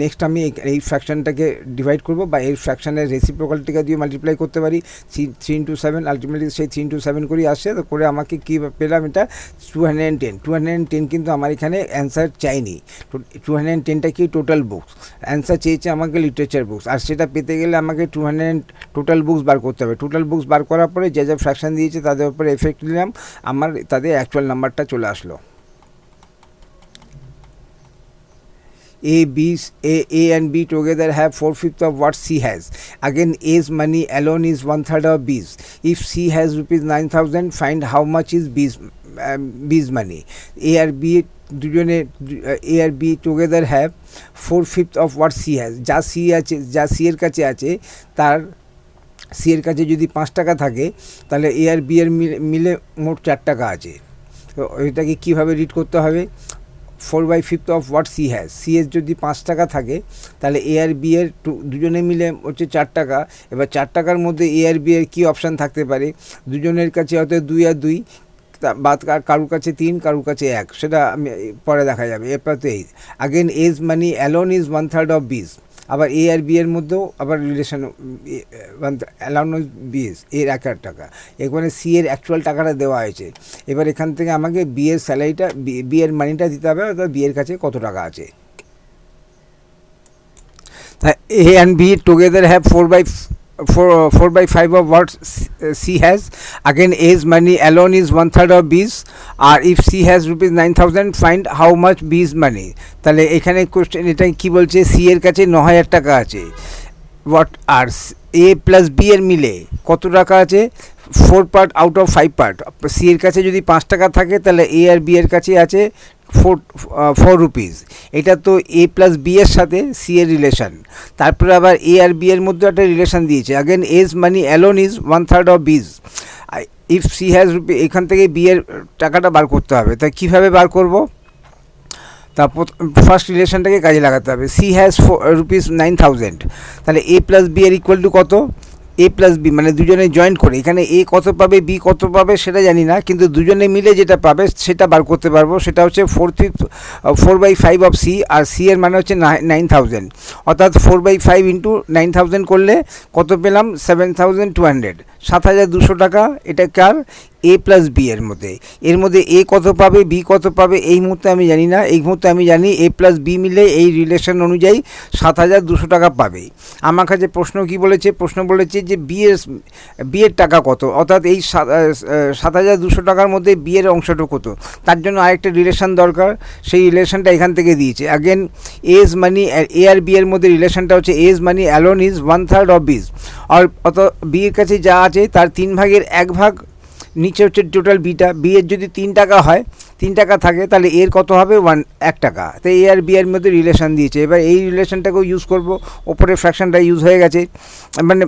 নেক্সট আমি এই ফ্র্যাকশনটাকে ডিভাইড করব, বা এই ফ্র্যাকশনের রেসিপ্রোকালটিকে দিয়ে মাল্টিপ্লাই করতে পারি, 3 into 7, আলটিমেটলি সেই 3 into 7 করেই আসছে। তো করে আমাকে কী পেলাম, এটা 210 কিন্তু আমার এখানে অ্যান্সার চাইনি। 210টা কি টোটাল বুকস, অ্যান্সার চেয়েছে আমাকে লিটারেচার বুকস, আর সেটা পেতে গেলে আমাকে 200 টোটাল বুকস বার করতে হবে। টোটাল বুকস বার করার পরে যে যা ফ্র্যাকশন দিয়েছে তাদের উপরে এফেক্ট নিলাম, আমার তাদের অ্যাকচুয়াল নাম্বারটা চলে আসলো। A and B together have 4/5 of what C has. Again, A's money alone is 1/3 of B's. If C has rupees 9,000, find how much is B's money. A R B দুজনে A R B together have 4/5 of what C has. যা C এর কাছে আছে, তার C এর কাছে যদি 5 টাকা থাকে, তাহলে A আর B এর মিলে মোট 4 টাকা আছে। তো এটাকে কীভাবে রিড করতে হবে, 4/5 of what she has, she এর যদি 5 টাকা থাকে, তাহলে এ আর বি এর দুজনে মিলে হচ্ছে 4 টাকা। এবার 4 টাকার মধ্যে এ আর বি এর কী অপশান থাকতে পারে, দুজনের কাছে হয়তো 2 আর 2, বাদ কারুর কাছে 3, কারুর কাছে 1, সেটা আমি পরে দেখা যাবে। এরপর তো এই again age money alone is 1/3 of বিজ, আবার এ আর বি এর মধ্যেও আবার রিলেশন, অ্যালাউন বিএস এর 1,000 টাকা, এখানে সি এর অ্যাকচুয়াল টাকাটা দেওয়া হয়েছে। এবার এখান থেকে আমাকে বি এর স্যালারিটা, বি এর মানিটা দিতে হবে, অর্থাৎ বি এর কাছে কত টাকা আছে। A and B together have 4/5 of what C has. Again, A's money alone is 1/3 of B's. Or if C has rupees 9,000, find how much B's money. তাহলে এখানে কোশ্চেন এটা কি বলছে, C এর কাছে 9,000 টাকা আছে। What আর A প্লাস B এর মিলে কত টাকা আছে, 4 part out of 5 part. C এর কাছে যদি 5 টাকা থাকে, তাহলে A আর B এর কাছে আছে 4 রুপিস। এটা তো এ প্লাস বি এর সাথে সি এর রিলেশন। তারপরে আবার এ আর বি এর মধ্যে একটা রিলেশন দিয়েছে, again age money alone is 1/3 of B's. If C has rupee, এখান থেকে বি এর টাকাটা বার করতে হবে। তাই কীভাবে বার করব, তারপর ফার্স্ট রিলেশনটাকে কাজে লাগাতে হবে। সি হ্যাজ রুপিস 9,000, তাহলে এ প্লাস বি এর ইকুয়াল টু কত, এ প্লাস বি, মানে দুজনে জয়েন্ট করে এখানে এ কত পাবে বি কত পাবে সেটা জানি না, কিন্তু দুজনে মিলে যেটা পাবে সেটা বার করতে পারবো। সেটা হচ্ছে 4/5 অফ সি, আর সি এর মানে হচ্ছে 9,000, অর্থাৎ 4/5 ইন্টু 9,000 করলে কত পেলাম, 7,200, 7,200 টাকা। এটা কার, এ প্লাস বি এর মধ্যে। এর মধ্যে এ কত পাবে বি কত পাবে এই মুহূর্তে আমি জানি না, এই মুহূর্তে আমি জানি এ প্লাস বি মিলে এই রিলেশন অনুযায়ী 7,200 টাকা পাবে। আমার কাছে প্রশ্ন কি বলেছে, প্রশ্ন বলেছে যে বি এর টাকা কত, অর্থাৎ এই 7,200 টাকার মধ্যে বি এর অংশটা কত, তার জন্য আরেকটা রিলেশন দরকার। সেই রিলেশনটা এখান থেকে দিয়েছে। আগেন এজ মানি, এ আর বি এর মধ্যে রিলেশনটা হচ্ছে A's money alone is 1/3 of B's, আর অত বি এর কাছে যা আছে তার 3/1 নিচে হচ্ছে টোটাল বিটা। বি এর যদি 3 টাকা হয়, 3 টাকা থাকে, তাহলে এর কত হবে 1 টাকা। তো এ আর বি এর মধ্যে রিলেশন দিয়েছে। এবার এই রিলেশনটাকেও ইউজ করব, ওপরে ফ্র্যাকশনটা ইউজ হয়ে গেছে, মানে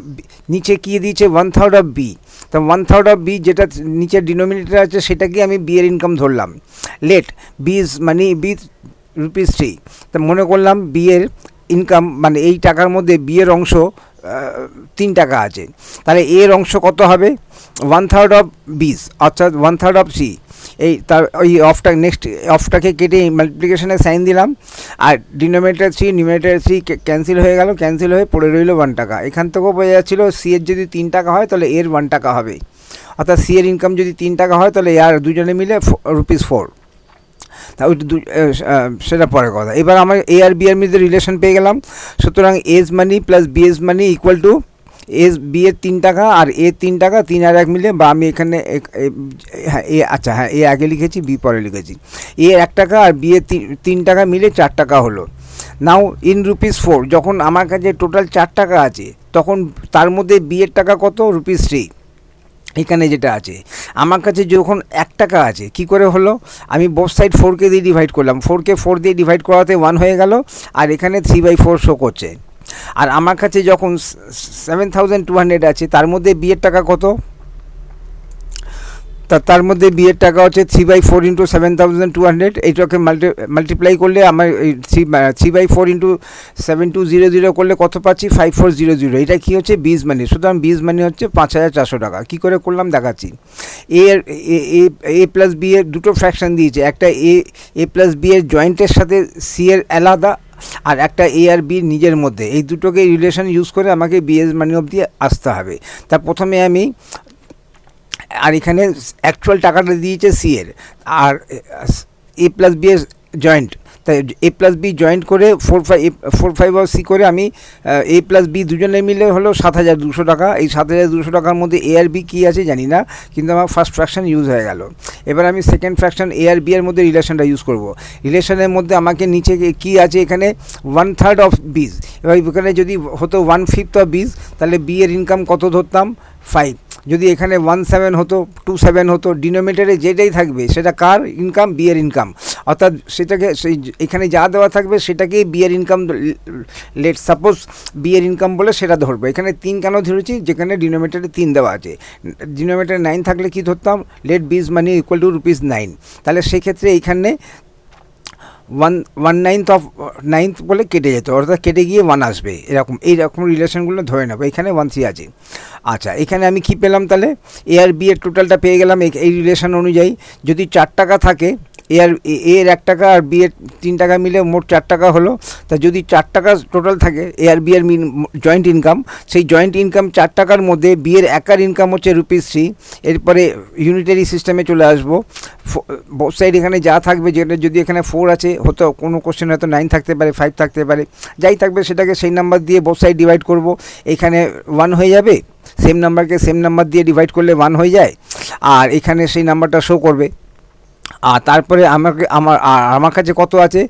নিচে কী দিয়েছে 1/3 অফ বি। তো 1/3 অফ বি যেটা নিচের ডিনোমিনেটর আছে সেটাকে আমি বি এর ইনকাম ধরলাম। Let B is money B rupees 3, তা মনে করলাম বি এর ইনকাম মানে এই টাকার মধ্যে বি এর অংশ 3 টাকা আছে, তাহলে এর অংশ কত হবে 1/3 অফ বিস অর্থাৎ 1/3 অফ সি। এই তার ওই অফটাকে কেটে মাল্টিপ্লিকেশনে সাইন দিলাম, আর ডিনোমিনেটর 3 নিউমিনেটর 3 ক্যান্সেল হয়ে গেল, ক্যান্সেল হয়ে পড়ে রইল 1 টাকা। এখান থেকেও বোঝা যাচ্ছিলো সি এর যদি 3 টাকা হয় তাহলে এর 1 টাকা হবে, অর্থাৎ সি এর ইনকাম যদি 3 টাকা হয় তাহলে আর দুজনে মিলে ₹4। তা ওই সেটা পরের কথা। এবার আমার এ আর বি এর মধ্যে রিলেশন পেয়ে গেলাম। সুতরাং A's money plus B A's money equal to S B এর 3 টাকা আর এ 3 টাকা, 3 আর 1 মিলে, বা আমি এখানে হ্যাঁ এ আচ্ছা হ্যাঁ এ আগে লিখেছি বি পরে লিখেছি, এ 1 টাকা আর বি এর 3 টাকা মিলে 4 টাকা হলো। নাও ইন ₹4, যখন আমার কাছে টোটাল 4 টাকা আছে তখন তার মধ্যে বি এর টাকা কত ₹3। এখানে যেটা আছে আমার কাছে যখন 1 টাকা আছে কি করে হলো, আমি বোথ সাইড 4কে দিয়ে ডিভাইড করলাম, 4কে 4 দিয়ে ডিভাইড করাতে 1 হয়ে গেল, আর এখানে 3/4 শো করছে। আর আমার কাছে যখন 7200 আছে তার মধ্যে বি এর টাকা কত, তার মধ্যে বি এর টাকা হচ্ছে 3/4 ইন্টু 7200, এইটাকে মাল্টিপ্লাই করলে আমার 3/4 ইন্টু 7200 করলে কত পাচ্ছি 5400। এটা কি হচ্ছে বীজ মানি। সুতরাং বীজ মানি হচ্ছে 5400 টাকা। কী করে করলাম দেখাচ্ছি। এ প্লাস বি এর দুটো ফ্র্যাকশন দিয়েছে, একটা এ প্লাস বি এর জয়েন্টের সাথে সি এর আলাদা, আর একটা এ আর বি নিজের মধ্যে। এই দুটোকে রিলেশন ইউজ করে আমাকে বিএস মানি অবধি আসতে হবে। তা প্রথমে আমি, আর এখানে অ্যাকচুয়াল টাকাটা দিয়েছে সি এর, আর এ প্লাস বি এর জয়েন্ট, তাই এ প্লাস বি জয়েন্ট করে 4/5 সি করে আমি এ প্লাস বি দুজনে মিলে হলো 7200 টাকা। এই 7200 টাকার মধ্যে এ আর বি কী আছে জানি না, কিন্তু আমার ফার্স্ট ফ্র্যাকশন ইউজ হয়ে গেল। এবার আমি সেকেন্ড ফ্র্যাকশন এ আর বি এর মধ্যে রিলেশনটা ইউজ করব। রিলেশনের মধ্যে আমাকে নিচে কী আছে, এখানে 1/3 অফ বিজ। এবার এখানে যদি হতো 1/5 অফ বিজ তাহলে বি এর ইনকাম কত ধরতাম 5। যদি এখানে 17 হতো 27 হতো, ডিনোমিনেটরে যেটাই থাকবে সেটা কার ইনকাম, বি এর ইনকাম, অর্থাৎ সেটাকে সেই এখানে যা দেওয়া থাকবে সেটাকেই বি এর ইনকাম, লেট সাপোজ বি এর ইনকাম বলে সেটা ধরবো। এখানে 3 কেন ধরেছি, যেখানে ডিনোমিনেটরে 3 দেওয়া আছে, ডিনোমিনেটরে 9 থাকলে কি ধরতাম, লেট বিজ মানি ইকুয়াল টু ₹9। তাহলে সেক্ষেত্রে এইখানে 1/9 অফ 9 বলে কেটে যেত, অর্থাৎ কেটে গিয়ে 1 আসবে, এইরকম রিলেশনগুলো ধরে নেবো। এখানে 1/3 আছে। আচ্ছা, এখানে আমি কি পেলাম তাহলে, এ আর বি এর টোটালটা পেয়ে গেলাম এই রিলেশন অনুযায়ী। যদি 4 টাকা থাকে, এর 1 টাকা আর বি এর 3 টাকা মিলে মোট 4 টাকা হলো। তা যদি 4 টাকা টোটাল থাকে এ আর বি এর জয়েন্ট ইনকাম, সেই জয়েন্ট ইনকাম 4 টাকার মধ্যে বি এর একার ইনকাম হচ্ছে ₹3। এরপরে ইউনিটারি সিস্টেমে চলে আসবো। বোথ সাইড এখানে যা থাকবে, যেটা যদি এখানে 4 আছে, হয়তো কোনো কোশ্চেন হয়তো 9 থাকতে পারে, 5 থাকতে পারে, যাই থাকবে সেটাকে সেই নাম্বার দিয়ে বোথ সাইড ডিভাইড করব। এখানে 1 হয়ে যাবে, সেম নাম্বারকে সেম নাম্বার দিয়ে ডিভাইড করলে 1 হয়ে যায়, আর এখানে সেই নাম্বারটা শো করবে। আর তারপরে আমার কাছে কত আছে,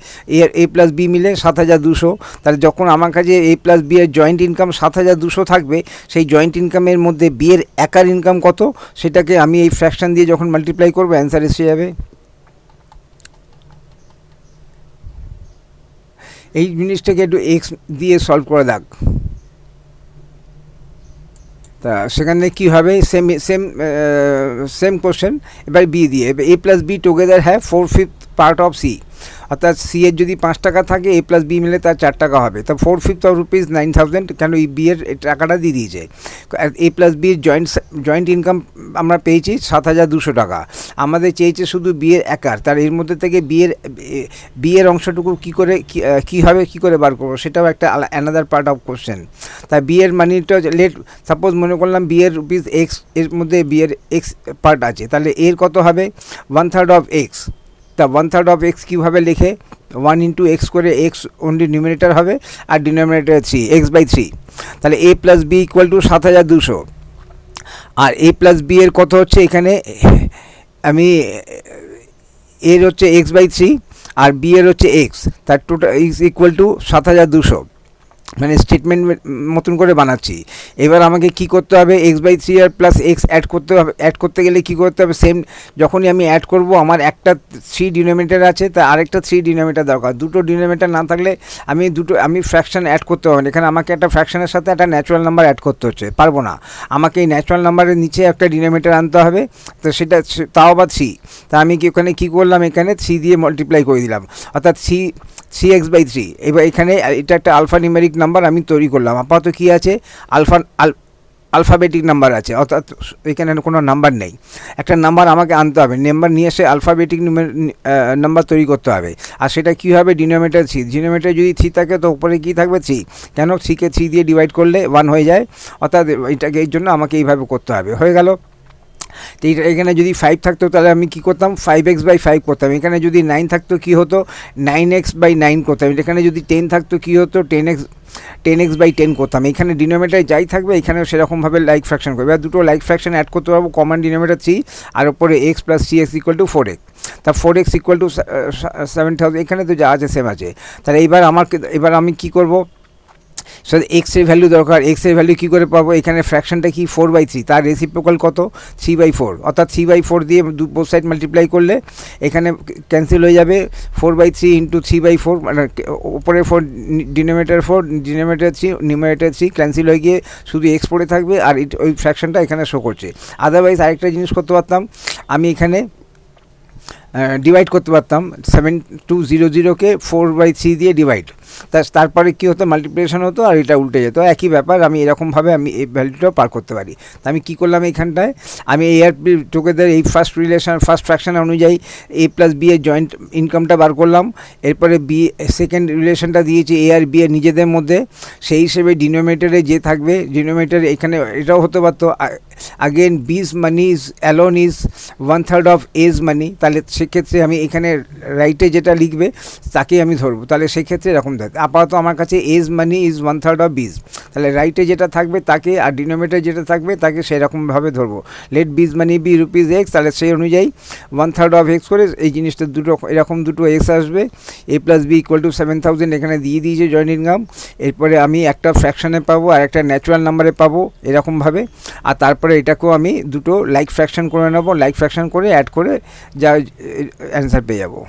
এ প্লাস বি মিলে 7200। তাহলে যখন আমার কাছে এ প্লাস বি এর জয়েন্ট ইনকাম 7200 থাকবে, সেই জয়েন্ট ইনকামের মধ্যে বি এর একার ইনকাম কত, সেটাকে আমি এই ফ্র্যাকশন দিয়ে যখন মাল্টিপ্লাই করবো অ্যান্সার এসে যাবে। এই জিনিসটাকে একটু এক্স দিয়ে সলভ করে দেখ। তা সেখানে কী হবে, সেম কোশ্চেন, এবার বি দিয়ে, A plus B together have 4/5 part of C, অর্থাৎ সি এর যদি 5 টাকা থাকে, এ প্লাস বি মিলে তার 4 টাকা হবে। তা 4/5 অফ ₹9,000, কেন এই বি এর টাকাটা দিয়ে দিয়েছে। এ প্লাস বির জয়েন্ট ইনকাম আমরা পেয়েছি 7200 টাকা। আমাদের চেয়েছে শুধু বি এর একার, তার এর মধ্যে থেকে বি এর অংশটুকু কী হবে, কী করে বার করবো, সেটাও একটা অ্যানাদার পার্ট অফ কোশ্চেন। তাই বি এর মানিটা লেট সাপোজ মনে করলাম বি এর ₹X, এর মধ্যে বি এর X পার্ট আছে, তাহলে এর কত হবে 1/3 অফ X। তা 1/3 অফ X কীভাবে লেখে, 1 ইন্টু X করে, X অনলি নিউমিনেটর হবে আর ডিনোমিনেটর 3, X/3। তাহলে A plus B equal to 7200, আর এ প্লাস বি এর কত হচ্ছে, এখানে আমি এর হচ্ছে X/3 আর বি এর হচ্ছে X, তার টোটাল ইকুয়াল টু 7200, মানে স্টেটমেন্ট মতন করে বানাচ্ছি। এবার আমাকে কি করতে হবে, X/3 আর প্লাস X অ্যাড করতে হবে। অ্যাড করতে গেলে কি করতে হবে, সেম যখনই আমি অ্যাড করব, আমার একটা 3 ডিনোমিনেটর আছে, তা আরেকটা 3 ডিনোমিনেটর দরকার। দুটো ডিনোমিনেটর না থাকলে আমি ফ্র্যাকশন অ্যাড করতে হবে না। এখানে আমাকে একটা ফ্র্যাকশনের সাথে একটা ন্যাচুরাল নাম্বার অ্যাড করতে হচ্ছে, পারবো না। আমাকে এই ন্যাচুরাল নাম্বারের নিচে একটা ডিনোমিনেটর আনতে হবে, তো সেটা তাও আবার 3। তা আমি ওখানে কী করলাম, এখানে 3 দিয়ে মাল্টিপ্লাই করে দিলাম, অর্থাৎ 3x/3। এবার এখানে এটা একটা আলফা নিউমেরিক নাম্বার আমি তৈরি করলাম। আপাতত কী আছে, আলফাবেটিক নাম্বার আছে, অর্থাৎ এখানে কোনো নাম্বার নেই। একটা নাম্বার আমাকে আনতে হবে, নাম্বার নিয়ে এসে আলফাবেটিক নাম্বার তৈরি করতে হবে। আর সেটা কী হবে, ডিনোমিনেটর 3, ডিনোমিনেটর যদি 3 থাকে তো উপরে কী থাকবে 3, কেন 3কে 3 দিয়ে ডিভাইড করলে 1 হয়ে যায়, অর্থাৎ এটাকে এই জন্য আমাকে এইভাবে করতে হবে। হয়ে গেল। তো এখানে যদি 5 থাকতো তাহলে আমি কী করতাম, 5x/5 করতাম। এখানে যদি 9 থাকতো কী হতো, 9x/9 করতাম। এখানে যদি 10 থাকতো কী হতো, 10x/10 করতাম। এখানে ডিনোমিনেটরে যাই থাকবে এখানেও সেরকমভাবে লাইক ফ্র্যাকশন করবে। আর দুটো লাইক ফ্র্যাকশন অ্যাড করতে পারবো, কমন ডিনোমিনেটর 3 আর ওপরে x + 3x = 4x। তা 4x = 7000, এখানে তো যা আছে সেম আছে। তাহলে এবার আমি কী করবো, সো এক্সের ভ্যালু দরকার। এক্সের ভ্যালু কী করে পাবো, এখানে ফ্র্যাকশনটা কি 4/3, তার রেসিপ্রোকাল কত 3/4, অর্থাৎ 3/4 দিয়ে বোথ সাইড মাল্টিপ্লাই করলে এখানে ক্যান্সেল হয়ে যাবে। 4/3 × 3/4 মানে ওপরে 4, ডিনোমিনেটর 4, ডিনোমিনেটর 3, নিউমারেটর 3 ক্যান্সেল হয়ে গিয়ে শুধু এক্স পড়ে থাকবে, আর ওই ফ্র্যাকশনটা এখানে শো করছে। আদারওয়াইজ আরেকটা জিনিস করতে পারতাম, আমি এখানে ডিভাইড করতে পারতাম 7200কে 4/3 দিয়ে ডিভাইড, তারপরে কী হতো, মাল্টিপ্লিকেশন হতো আর এটা উল্টে যেত। একই ব্যাপার, আমি এরকমভাবে আমি এই ভ্যালুটাও পার করতে পারি। তা আমি কী করলাম, এইখানটায় আমি এ আর বি টুগেদার এই ফার্স্ট ফ্র্যাকশন অনুযায়ী a + b এর জয়েন্ট ইনকামটা বার করলাম। এরপরে বি সেকেন্ড রিলেশনটা দিয়েছি এ আর বি এর নিজেদের মধ্যে, সেই হিসেবে ডিনোমিনেটরে যে থাকবে, ডিনোমিনেটর এখানে এটাও হতে পারতো again B's money is alone is 1/3 of A's money. তাহলে সেক্ষেত্রে আমি এখানে রাইটে যেটা লিখবে তাকেই আমি ধরবো। তাহলে সেক্ষেত্রে এরকম থাকে। আপাতত আমার কাছে এজ মানি ইজ 1/3 অফ বিজ, তাহলে রাইটে যেটা থাকবে তাকে, আর ডিনোমিনেটর যেটা থাকবে তাকে সেরকমভাবে ধরবো। লেট বিজ মানি বি ₹X, তাহলে সেই অনুযায়ী 1/3 অফ x করে এই জিনিসটা এরকম দুটো x আসবে। a + b = 7000 এখানে দিয়ে দিয়েছে জয়েন্ট ইনকাম। এরপরে আমি একটা ফ্র্যাকশানে পাবো আর একটা ন্যাচুরাল নাম্বারে পাবো এরকমভাবে। আর তারপরে এটাকেও আমি দুটো লাইক ফ্র্যাকশন করে নেবো, লাইক ফ্র্যাকশন করে অ্যাড করে যা অ্যান্সার পেয়ে যাবো।